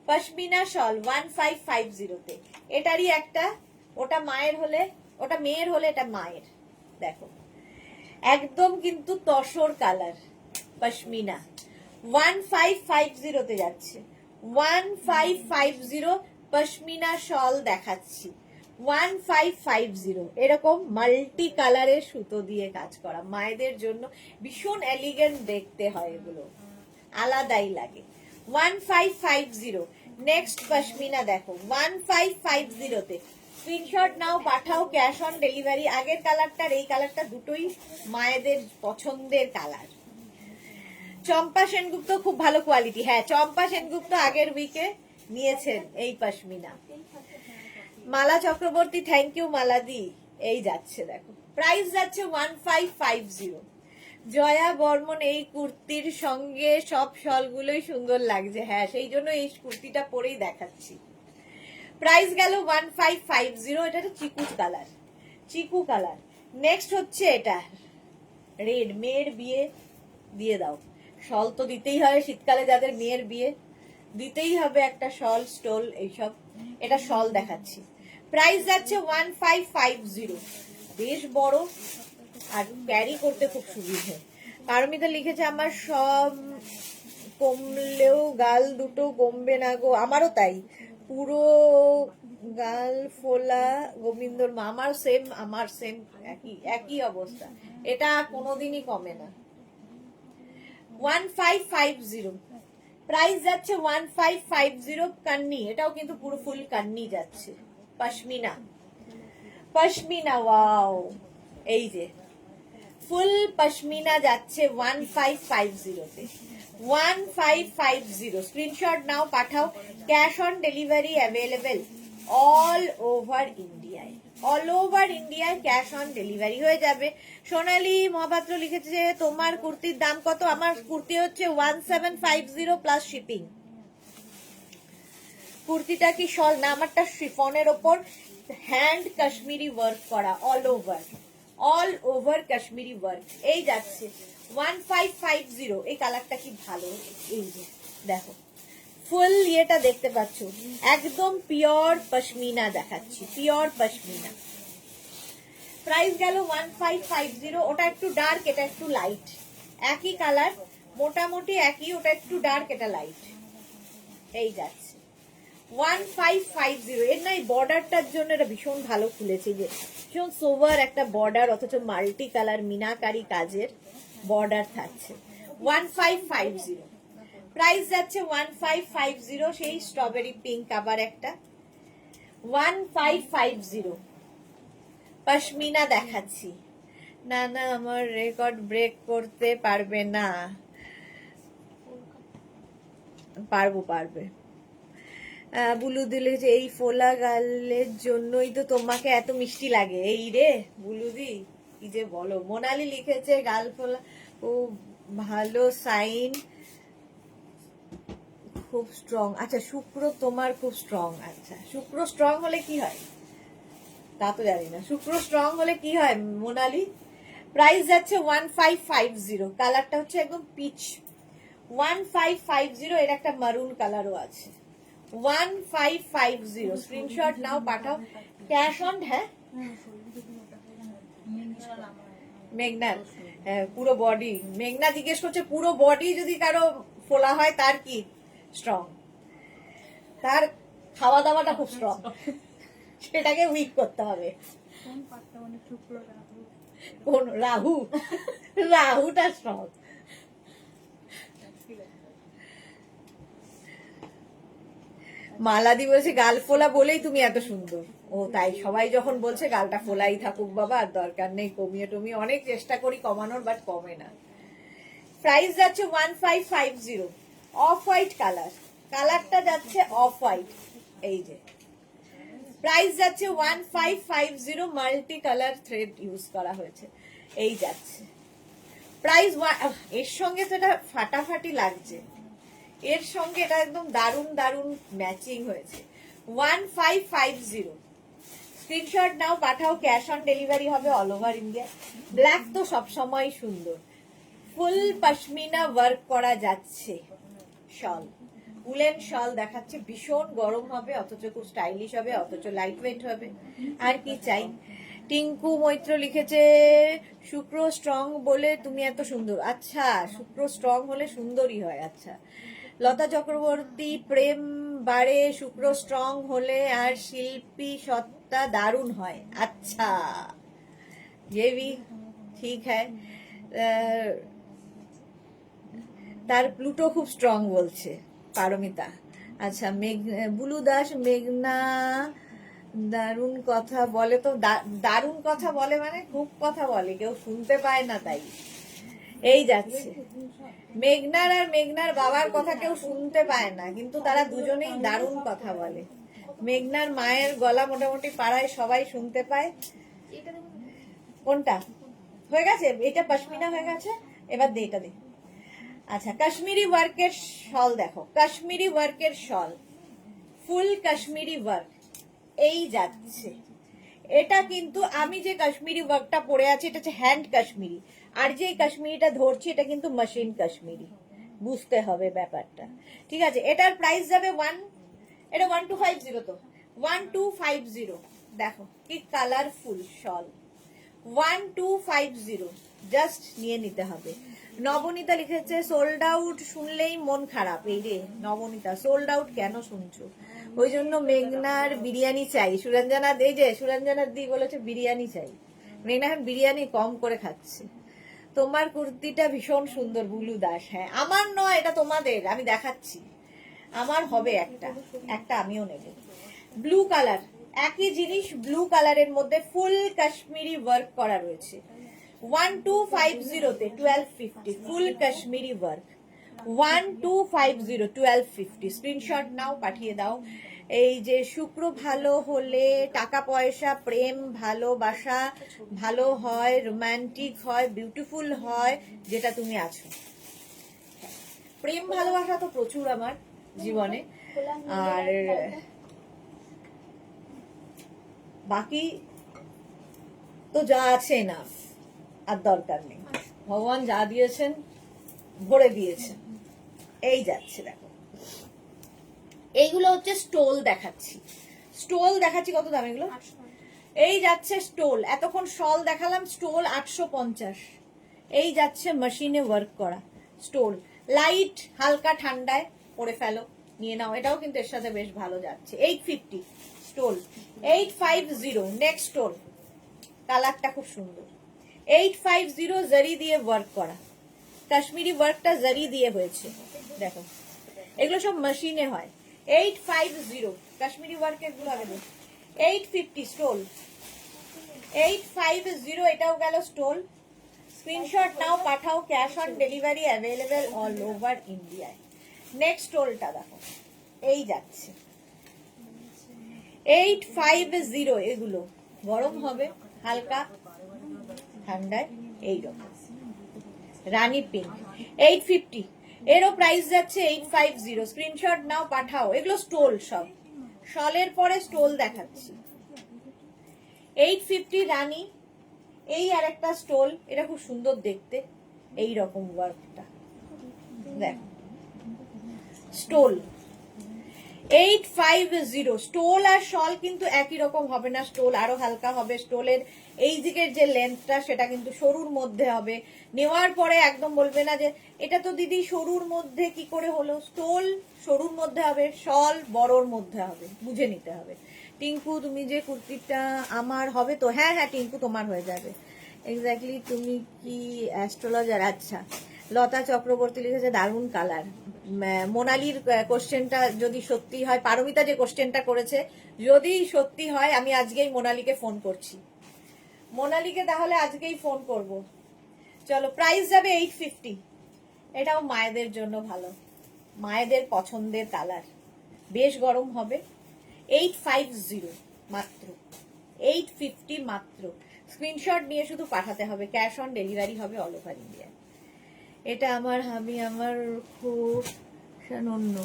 A: পশমিনা শল 1550 তে। এটারই একটা, ওটা মায়ের হলে, ওটা মেয়ের হলে এটা মায়ের, দেখো একদম কিন্তু তসর কালার। পশমিনা 1550 তে যাচ্ছে। 1550 পশমিনা শল দেখাচ্ছি। 1550 এরকম মাল্টি কালারের সুতো দিয়ে কাজ করা, মায়েদের জন্য ভীষণ এলিগেন্ট দেখতে হয়, এগুলো আলাদাই লাগে। 1550 নেক্সট পশমিনা দেখো 1550 তে। স্ক্রিনশট নাও, পাঠাও। Cash on delivery. আগের কালারটার এই কালারটা দুটোই মায়েদের পছন্দের কালার। চম্পা সেনগুপ্ত খুব ভালো কোয়ালিটি, হ্যাঁ চম্পা সেনগুপ্ত আগের উইকে নিয়েছেন এই পশমিনা। মালা চক্রবর্তী, থ্যাংক ইউ মালাদি। এই যাচ্ছে দেখো, প্রাইস যাচ্ছে 1550। জয়া বর্মন, এই কুর্তির সঙ্গে সব শলগুলোই সুন্দর লাগছে, হ্যাঁ সেই জন্য এই কুর্তিটা পরেই দেখাচ্ছি। প্রাইস গেল 1550। এটা তো চিকু কালার, চিকু কালার। নেক্সট হচ্ছে এটা রেড, মেয়ের বিয়ে দিয়ে দাও, শল তো দিতেই হয় শীতকালে, যাদের মেয়ের বিয়ে দিতেই হবে একটা শল স্টোল এইসব। এটা শল দেখাচ্ছি। প্রাইস যাচ্ছে 1550, বেশ বড় আর ক্যারি করতে খুব সুবিধে। পারমিতা লিখেছে আমার সব কমলেও গাল দুটো কমবে না গো, আমারও তাই, পুরো গাল ফোলা গোবিন্দর মা, আমার সেম, আমার সেম একই একই অবস্থা, এটা কোনোদিনই কমে না। 1550 প্রাইস যাচ্ছে 1550। কান্নি, এটাও কিন্তু পুরো ফুল কান্নি যাচ্ছে। পশমিনা, পশমিনা ওয়াও, এই যে ফুল পশমিনা যাচ্ছে 1550 তে। 1550 স্ক্রিনশট নাও, পাঠাও। Cash on delivery available all over ইন্ডিয়ায়, অল ওভার ইন্ডিয়ায় ক্যাশ অন ডেলিভারি হয়ে যাবে। সোনালী মহাপাত্র লিখেছে তোমার কুর্তির দাম কত? আমার কুর্তি হচ্ছে 1750 প্লাস শিপিং। কুর্তিটা কি শল না, আমারটা শিফনের ওপর হ্যান্ড কাশ্মীরি ওয়ার্ক করা, all over, all over Kashmiri work. এই যাচ্ছে 1550। এই কালারটা কি ভালো, এই যে দেখো ফুল ইয়েটা দেখতে পাচ্ছ, একদম পিওর পশমিনা দেখাচ্ছি, পিওর পশমিনা। প্রাইস গেল 1550। ওটা একটু ডার্ক, এটা একটু লাইট, একই কালার মোটামুটি একই, ওটা একটু ডার্ক এটা লাইট। এই যাচ্ছে 1550। এর না এই বর্ডারটার জন্য এটা ভীষণ ভালো খুলেছে, যে ভীষণ সোভার একটা বর্ডার, অথচ মাল্টি কালার মিনাকারি কাজের বর্ডার থাকছে। 1550 প্রাইস যাচ্ছে 1550। সেই স্ট্রবেরি পিঙ্ক আবার একটা 1550। পশমিনা দেখাচ্ছি। না না, আমার রেকর্ড ব্রেক করতে পারবে না। পারবে। বুলু দিলে যে এই ফোলা গালের জন্যই তো তোমাকে এত মিষ্টি লাগে। এই রে বুলুদি, কি যে বলো। মোনালি লিখেছে গাল ফোলা ও ভালো সাইন, খুব স্ট্রং। আচ্ছা শুক্র তোমার খুব স্ট্রং। আচ্ছা শুক্র স্ট্রং হলে কি হয় তা তো জানি না। শুক্র স্ট্রং হলে কি হয় মোনালি? প্রাইস যাচ্ছে 1550। কালারটা হচ্ছে একদম পিচ। 1550। এর একটা মারুন কালারও আছে। 1550 স্ক্রিনশট নাও, পাঠাও। Cash on. হ্যাঁ মেঘনার পুরো বডি। মেঘনা জিজ্ঞেস করছে পুরো বডি যদি কারো ফোলা হয় তার কি স্ট্রং? তার খাওয়া দাওয়াটা খুব স্ট্রং, সেটাকে উইক করতে হবে। কোন রাহু? রাহুটা স্ট্রং। মালাদি বলছে গাল ফোলা বলেই তুমি এত সুন্দর। ও তাই, সবাই যখন বলছে গালটা ফোলাই থাকুক বাবা, আর দরকার নেই কমিয়ে টমিয়ে। অনেক চেষ্টা করি কমানোর, বাট কমে না। প্রাইস যাচ্ছে 1550। অফ হোয়াইট কালার, কালারটা যাচ্ছে অফ হোয়াইট। এই যে প্রাইস যাচ্ছে 1550। মাল্টি কালার থ্রেড ইউজ করা হয়েছে। এই যাচ্ছে প্রাইস। এর সঙ্গে তো এটা ফাটাফাটি লাগছে, এর সঙ্গে এটা একদম দারুন দারুন ম্যাচিং হয়েছে। 1550 স্ক্রিনশট নাও, পাঠাও। ক্যাশ অন ডেলিভারি হবে অল ওভার ইন্ডিয়া। ব্ল্যাক তো সবসময় সুন্দর। ফুল পশমিনা ওয়ার্ক করা যাচ্ছে শল, উলেন শল দেখাচ্ছে। ভীষণ গরম হবে অথচ খুব স্টাইলিশ হবে, অথচ লাইট ওয়েট হবে। আর কি চাই? টিঙ্কু মৈত্র লিখেছে শুক্র স্ট্রং বলে তুমি এত সুন্দর। আচ্ছা শুক্র স্ট্রং হলে সুন্দরই হয়। আচ্ছা লতা চক্রবর্তী প্রেম বাড়ে শুক্র স্ট্রং হলে, আর শিল্পী সত্তা দারুণ হয়। अच्छा ये भी ठीक है। তার প্লুটো খুব স্ট্রং বলছে পারমিতা। আচ্ছা বুলু দাস মেঘনা দারুণ কথা বলে। তো দারুণ কথা বলে মানে খুব কথা বলে, কেউ শুনতে পায় না তাই। এই যাচ্ছে মেঘনার আর মেঘনার বাবার কথা কেউ শুনতে পায় না, কিন্তু তারা দুজনেই দারুণ কথা বলে। মেঘনার মায়ের গলা মোটামুটি পাড়ায় সবাই শুনতে পায়। কোনটা হয়ে গেছে? এটা পশমিনা হয়ে গেছে, এবার দে এটা দে। আচ্ছা কাশ্মীরি ওয়ার্কের শল দেখো, কাশ্মীরি ওয়ার্কের শল, ফুল কাশ্মীরি ওয়ার্ক। এই যাচ্ছে এটা। কিন্তু আমি যে কাশ্মীরি ওয়ার্কটা পরে আছি এটা হচ্ছে হ্যান্ড কাশ্মীরি, আর যে কাশ্মীরিটা ধরছি এটা কিন্তু মেশিন কাশ্মীরি। বুঝতে হবে ব্যাপারটা, ঠিক আছে? এটার প্রাইস যাবে এটা 1250। তো 1250 দেখো কি কালারফুল শল। 1250 জাস্ট নিয়ে নিতে হবে। নবনীতা লিখেছে সোল্ড আউট শুনলেই মন খারাপ। এই রে নবনীতা, সোল্ড আউট কেন শুনছো? ওই জন্য মেঘনার বিরিয়ানি চাই। সুরঞ্জনা দে, যে সুরঞ্জনার দি বলেছে বিরিয়ানি চাই। মেঘনা এখন বিরিয়ানি কম করে খাচ্ছে। তোমার কুর্তিটা ভীষণ সুন্দর বুলু দাস। হ্যাঁ আমার নয়, এটা তোমাদের, আমি দেখাচ্ছি। আমার হবে একটা, একটা আমিও নেব। ব্লু কালার, একই জিনিস ব্লু কালারের মধ্যে ফুল কাশ্মীরি ওয়ার্ক করা রয়েছে। 1250 তে 1250 ফুল কাশ্মীরি ওয়ার্ক। 1250 1250 স্ক্রিনশট নাও, পাঠিয়ে দাও। এই যে শুক্র ভালো হলে টাকা পয়সা প্রেম ভালোবাসা ভালো হয়, রোমান্টিক হয়, বিউটিফুল হয়, যেটা তুমি আছো। প্রেম ভালোবাসা তো প্রচুর আমার জীবনে, আর বাকি তো যা আছে না, আর দরকার নেই। ভগবান যা দিয়েছেন ভরে দিয়েছেন। এই যাচ্ছে দেখো, এইগুলো হচ্ছে স্টোল দেখাচ্ছি। স্টোল দেখাচ্ছি কত দাম এগুলো? এই যাচ্ছে স্টোল। এতক্ষণ শল দেখালাম, স্টোল 850। এই যাচ্ছে মেশিনে ওয়ার্ক করা স্টোল। লাইট হালকা ঠান্ডায় পরে ফেলো, নিয়ে নাও। এটাও কিন্তু এর সাথে বেশ ভালো যাচ্ছে। 850 স্টোল। 850 নেক্সট স্টোল, কালারটা খুব সুন্দর। 850 জারি দিয়ে ওয়ার্ক করা, কাশ্মীরি ওয়ার্কটা জারি দিয়ে হয়েছে দেখো। এগুলো সব মেশিনে হয়। 850 কাশ্মীরি ওয়ার্কের গুলো আগে 850 স্টোল। 850 এটাও গেল স্টোল। স্ক্রিনশট নাও, পাঠাও। Cash on delivery available all over ইন্ডিয়ায়। নেক্সট স্টোলটা দেখো, এই যাচ্ছে 850 এগুলো গরম হবে হালকা ঠান্ডায় এইরকম। রানী পিঙ্ক 850, এরও প্রাইস যাচ্ছে 850। স্ক্রিনশট নাও, পাঠাও। এগুলো স্টোল, সব শলের পরে স্টোল দেখাচ্ছি। 850 রানী। এই আর একটা স্টোল, এটা খুব সুন্দর দেখতে, এই রকম ওয়ার্কটা দেখ, স্টোল 850। স্টোল আর শল কিন্তু একই রকম হবে না, স্টোল আরো হালকা হবে। স্টোলের এই দিকের যে লেন্থটা সেটা কিন্তু সরুর মধ্যে হবে। নেওয়ার পরে একদম বলবে না যে এটা তো দিদি সরুর মধ্যে কি করে হলো। স্টোল সরুর মধ্যে হবে, শল বড়র মধ্যে হবে, বুঝে নিতে হবে। টিঙ্কু তুমি যে কুর্তিটা আমার হবে তো? হ্যাঁ হ্যাঁ টিঙ্কু তোমার হয়ে যাবে এক্স্যাক্টলি। তুমি কি অ্যাস্ট্রোলজার? আচ্ছা। লতা চক্রবর্তী লিখেছে দারুণ কালার। মোনালির কোশ্চেনটা যদি সত্যি হয়, পারমিতা যে কোশ্চেনটা করেছে যদি সত্যি হয়, আমি আজকেই মোনালিকে ফোন করছি। মোনালিকে তাহলে আজকেই ফোন করব। চলো, প্রাইস যাবে 850। এটাও মায়েদের জন্য ভালো, মায়েদের পছন্দের কালার, বেশ গরম হবে। 850 মাত্র, 850 মাত্র। স্ক্রিনশট নিয়ে শুধু পাঠাতে হবে, ক্যাশ অন ডেলিভারি হবে অল ওভার ইন্ডিয়া। এটা আমার হাবি, আমার খুব অন্য,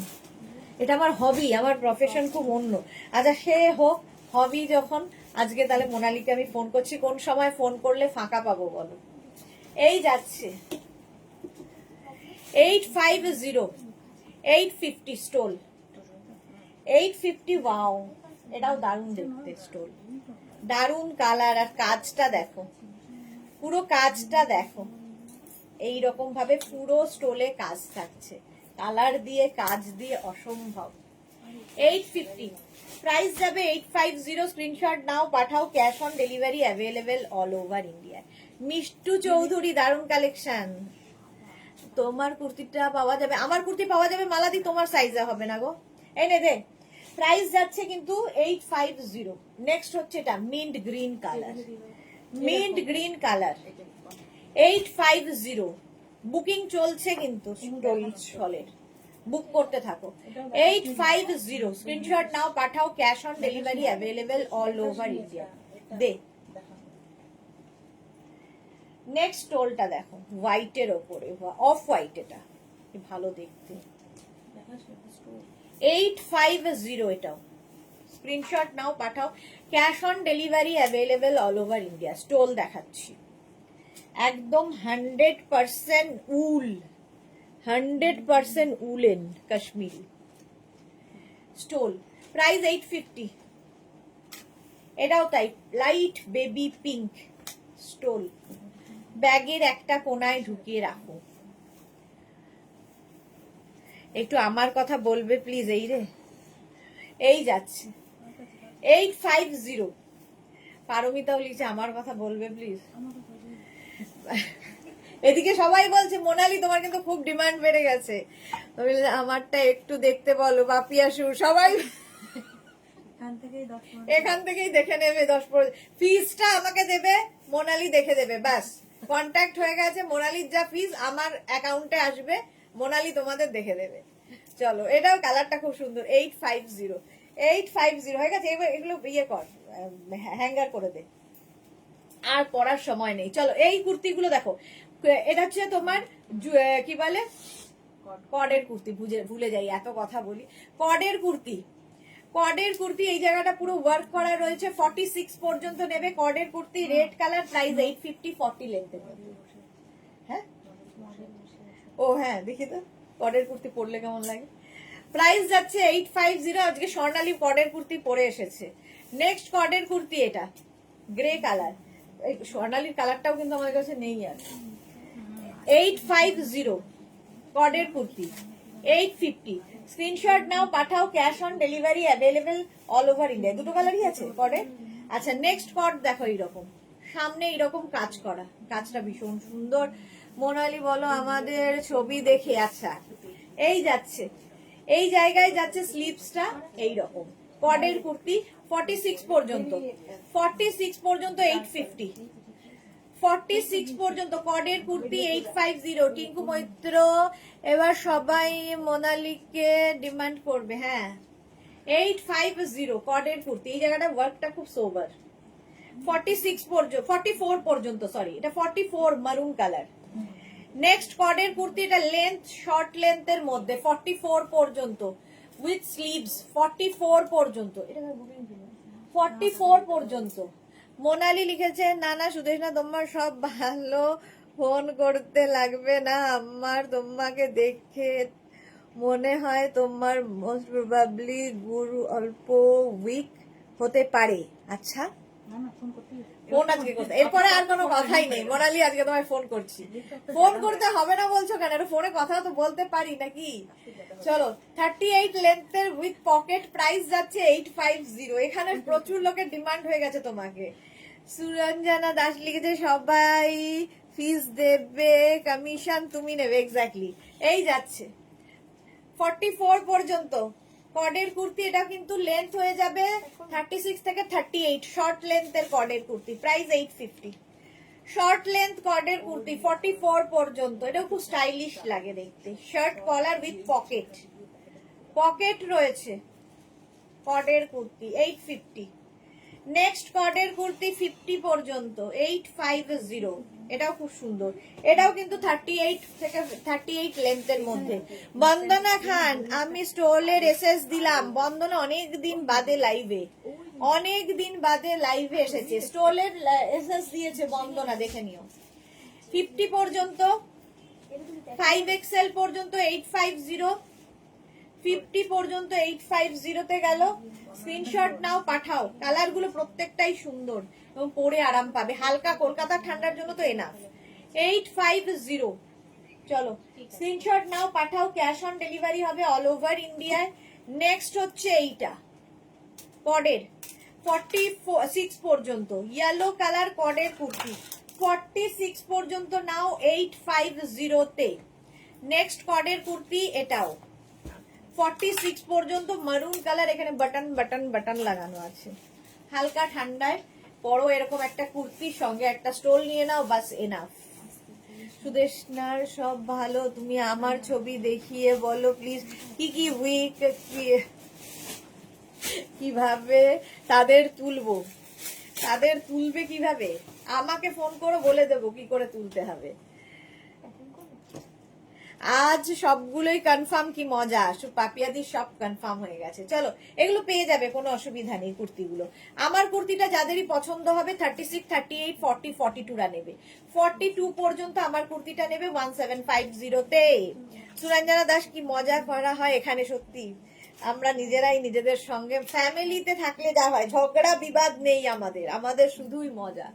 A: এটা আমার হবি, আমার প্রফেশন খুব অন্য। আচ্ছা সে হোক, হবি যখন, আজকে তাহলে মোনালিকে আমি ফোন করছি। কোন সময় ফোন করলে ফাঁকা পাবো বলো? এই যাচ্ছে 850, 850 স্টোল, 850। ওয়াও, এটাও দারুণ দেখতে স্টোল, দারুণ কালার। আর কাজটা দেখো, পুরো কাজটা দেখো, এই রকম ভাবে পুরো স্টোলে কাজ থাকছে, কালার দিয়ে কাজ দিয়ে অসম্ভব। 850 প্রাইস যাবে 850। স্ক্রিনশট নাও, পাঠাও, cash on delivery available all over India. Mishtu Chowdhury দারুণ কালেকশন। তোমার কুর্তিটা পাওয়া যাবে? আমার কুর্তি পাওয়া যাবে মালাদি, তোমার সাইজে হবে না গো। এই নে দে। প্রাইস যাচ্ছে কিন্তু 850। নেক্সট হচ্ছে এটা mint green colour, mint green colour 850। Booking চলছে কিন্তু স্টলের, বুক করতে থাকো। 850 স্ক্রিনশট নাও, পাঠাও, cash on delivery available all over India. দে। নেক্সট স্টোলটা দেখো, হোয়াইটের ওপরে, অফ হোয়াইট, এটা ভালো দেখতে। 850 এটাও। স্ক্রিনশট নাও, পাঠাও, cash on delivery available all over India. Stole দেখাচ্ছি, একদম 100% উল, 100% উলেন কাশ্মীরি স্টোল। প্রাইস 850। এটাও তাই, লাইট বেবি পিঙ্ক স্টোল, ব্যাগের একটা কোনায় ঢুকিয়ে রাখো। একটু আমার কথা বলবে প্লিজ। এই রে, এই যাচ্ছে 850। পারমিতাও লিখছে আমার কথা বলবে প্লিজ। এদিকে সবাই বলছে মোনালি তোমার কিন্তু খুব ডিমান্ড বেড়ে গেছে, আমারটা একটু দেখতে বলো বাপিয়াসু। সবাই এখান থেকেই দেখে নেবে। 10 ফিজটা আমাকে দেবে, মোনালি দেখে দেবে, ব্যাস কন্ট্যাক্ট হয়ে গেছে। মোনালির যা ফিজ আমার অ্যাকাউন্টে আসবে, মোনালি তোমাদের দেখে দেবে। চলো, এটাও কালারটা খুব সুন্দর। 850, 850 হয়ে গেছে। এবার এগুলো ইয়ে কর, হ্যাঙ্গার করে দে, আর পড়ার সময় নেই। চলো, এই কুর্তিগুলো দেখো, এটা হচ্ছে তোমার কি বলে, কডের কুর্তি। ভুলে যাই, এত কথা বলি। কডের কুর্তি, কডের কুর্তি। এই জায়গাটা পুরো ওয়ার্ক করা রয়েছে। 46 পর্যন্ত নেবে কডের কুর্তি, রেড কালার, প্রাইস 850, 40 লেন্থের। হ্যাঁ, ও হ্যাঁ, দেখি তো কডের কুর্তি পরলে কেমন লাগে। প্রাইস যাচ্ছে 850। আজকে স্বর্ণালী কডের কুর্তি পরে এসেছে। নেক্সট কডের কুর্তি, এটা গ্রে কালার। স্বর্ণালীর কালারটাও কিন্তু আমাদের কাছে নেই আর। 850 কডের কুর্তি, 850। স্ক্রিনশট নাও, পাঠাও, cash on delivery available all over India. দুটো কালারই আছে কডের। আচ্ছা, নেক্সট কড দেখো, এইরকম সামনে এইরকম কাজ করা, কাজটা ভীষণ সুন্দর। মোনালি বলো আমাদের ছবি দেখে। আচ্ছা, এই যাচ্ছে, এই জায়গায় যাচ্ছে স্লিপসটা এইরকম। কডের কুর্তি 46 পর্যন্ত, 46 পর্যন্ত 850, 46 পর্যন্ত কডের কুর্তি 850। টিঙ্কু মৈত্র, এবার সবাই মোনালিকে ডিমান্ড করবে। হ্যাঁ, 850 কর্ডের কুর্তি। এই জায়গাটা ওয়ার্কটা খুব সোবার। 46 পর্যন্ত, 44 পর্যন্ত, সরি এটা 44 মারুন কালার। নেক্সট কর্ডের কুর্তি, এটা লেন্থ শর্ট লেন্থের মধ্যে 44 পর্যন্ত উইথ স্লিভস 44 পর্যন্ত, এটা 44 পর্যন্ত। মোনালি লিখেছে না না সুদেশ না তোমার সব ভালো, ফোন করতে লাগবে না আমার, তোমাকে দেখে মনে হয় তোমার মোস্ট প্রবাবলি গুরু অল্প উইক হতে পারে। আচ্ছা ফোন আজকে করতে, এরপরে আর কোনো কথাই নেই মোনালি, আজকে তোমায় ফোন করছি। ফোন করতে হবে না বলছো কেন? ফোনে কথা তো বলতে পারি নাকি? চলো 38 লেন্থের উইথ পকেট, প্রাইস যাচ্ছে 850। এখানে প্রচুর লোকের ডিমান্ড হয়ে গেছে তোমাকে। সুরঞ্জনা দাস লিখেছে সবাই ফিস দেবে, কমিশন তুমি নেবে। এক্স্যাক্টলি, এই যাচ্ছে 44 পর্যন্ত কর্ডের কুর্তি। এটা কিন্তু লেন্থ হয়ে যাবে 36 থেকে 38, শর্ট লেন্থের কর্ডের কুর্তি, প্রাইস 850। শর্ট লেন্থ কর্ডের কুর্তি 44 পর্যন্ত, এটাও খুব স্টাইলিশ লাগে দেখতে। Shirt collar with pocket, pocket রয়েছে কর্ডের কুর্তি 850। নেক্সট কর্ডের কুর্তি 50 পর্যন্ত 850, এটাও খুব সুন্দর। এটাও কিন্তু 38 থেকে 38 লেন্থের মধ্যে। বন্দনা খান, আমি স্টোলের এসএস দিলাম। বন্দনা অনেক দিন বাদে লাইভে, অনেক দিন বাদে লাইভে এসেছে, স্টোলের এসএস দিয়েছে বন্দনা, দেখে নিও। 50 পর্যন্ত, 5XL পর্যন্ত 850, 50 পর্যন্ত 850 তে গেল। স্ক্রিনশট নাও, পাঠাও। কালার গুলো প্রত্যেকটাই সুন্দর এবং পরে আরাম পাবে, হালকা কলকাতা ঠান্ডার জন্য তো এনাফ। 850, চলো স্ক্রিনশট নাও, পাঠাও। ক্যাশ অন ডেলিভারি হবে অল ওভার ইন্ডিয়ায়। নেক্সট হচ্ছে এইটা কর্ডের 46 পর্যন্ত, ইয়েলো কালার কর্ডের কুর্তি 46 পর্যন্ত নাও 850 তে। নেক্সট কর্ডের কুর্তি এটাও 46 পর্যন্ত, মারুন কালার, এখানে বাটন বাটন বাটন লাগানো আছে। হালকা ঠান্ডায় পরো এরকম একটা কুর্তির সঙ্গে একটা স্টোল নিয়ে নাও, বাস এনাফ। সুদেশনার সব ভালো, তুমি আমার ছবি দেখিয়ে বলো প্লিজ কি কি উইক, কিভাবে তাদের তুলবো, তাদের তুলবে কিভাবে? আমাকে ফোন করে বলে দেবো কি করে তুলতে হবে। আজ সবগুলোই কনফার্ম, কি মজা, পাপিয়াদি সব কনফার্ম হয়ে গেছে। চলো এগুলো পেয়ে যাবে, কোনো অসুবিধা নেই। কুর্তিগুলো আমার কুর্তিটা যাদেরই পছন্দ হবে 36, 38, 40, 42 নেবে। 42 পর্যন্ত আমার কুর্তিটা নেবে 1750 তে। সুরঞ্জনা দাস, কি মজা করা হয় এখানে, সত্যি আমরা নিজেরাই নিজেদের সঙ্গে, ফ্যামিলিতে থাকলে যা হয়, ঝগড়া বিবাদ নেই আমাদের, আমাদের শুধুই মজা।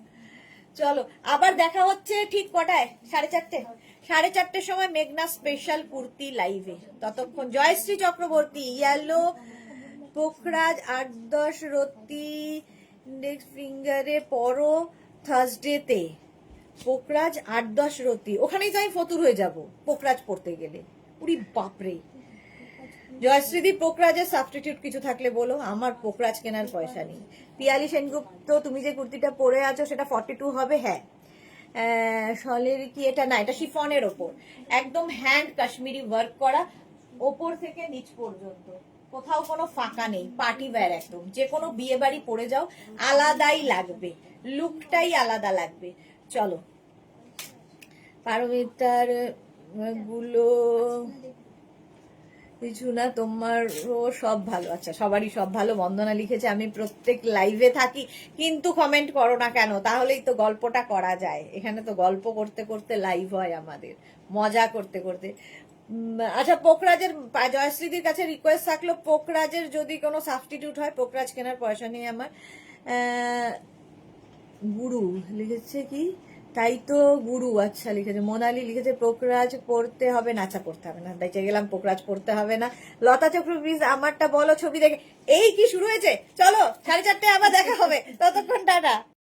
A: চলো আবার দেখা হচ্ছে ঠিক কটায়? 4:30, 4:30 সময় মেঘনা স্পেশাল কুর্তি লাইভে। ততক্ষণ জয়শ্রী চক্রবর্তী, ইয়েলো পোখরাজ 8-10 রতি নেক্সট ফিঙ্গারে পরো থার্সডেতে। পোখরাজ 8-10 রতি, ওখানেই তো আমি ফতুর হয়ে যাব পোখরাজ পড়তে গেলে। উরি বাপরে। জয়শ্রীদি, পোখরাজের সাবস্টিটিউট কিছু থাকলে বলো, আমার পোখরাজ কেনার পয়সা নেই। পিয়ালি সেনগুপ্ত, তুমি যে কুর্তিটা পরে আছো সেটা 42 হবে? হ্যাঁ। শলের কি এটা? না, এটা শিফনের ওপর, একদম হ্যান্ড কাশ্মীরি ওয়ার্ক করা, ওপর থেকে নিচ পর্যন্ত, কোথাও কোনো ফাঁকা নেই, পার্টি ওয়্যার একদম। যে কোনো বিয়ে বাড়ি পরে যাও আলাদাই লাগবে, লুকটাই আলাদা লাগবে। চলো পারমিতার গুলো কিছু না, তোমারও সব ভালো। আচ্ছা সবারই সব ভালো। বন্দনা লিখেছে আমি প্রত্যেক লাইভে থাকি, কিন্তু কমেন্ট করো না কেন? তাহলেই তো গল্পটা করা যায়। এখানে তো গল্প করতে করতে লাইভ হয় আমাদের, মজা করতে করতে। আচ্ছা পোখরাজের, জয়শ্রীদির কাছে রিকোয়েস্ট থাকলো, পোখরাজের যদি কোনো সাবস্টিটিউট হয়, পোখরাজ কেনার পয়সা নেই আমার। গুরু লিখেছে কি, তাই তো গুরু, আচ্ছা লিখেছে। মোনালি লিখেছে পোখরাজ পড়তে হবে না। আচ্ছা পড়তে হবে না, বেঁচে গেলাম, পোখরাজ পড়তে হবে না। লতা চক্রবর্তী, আমারটা বলো ছবি দেখে। এই কি শুরু হয়েছে? চলো 4:30 আবার দেখা হবে, ততক্ষণ টাটা।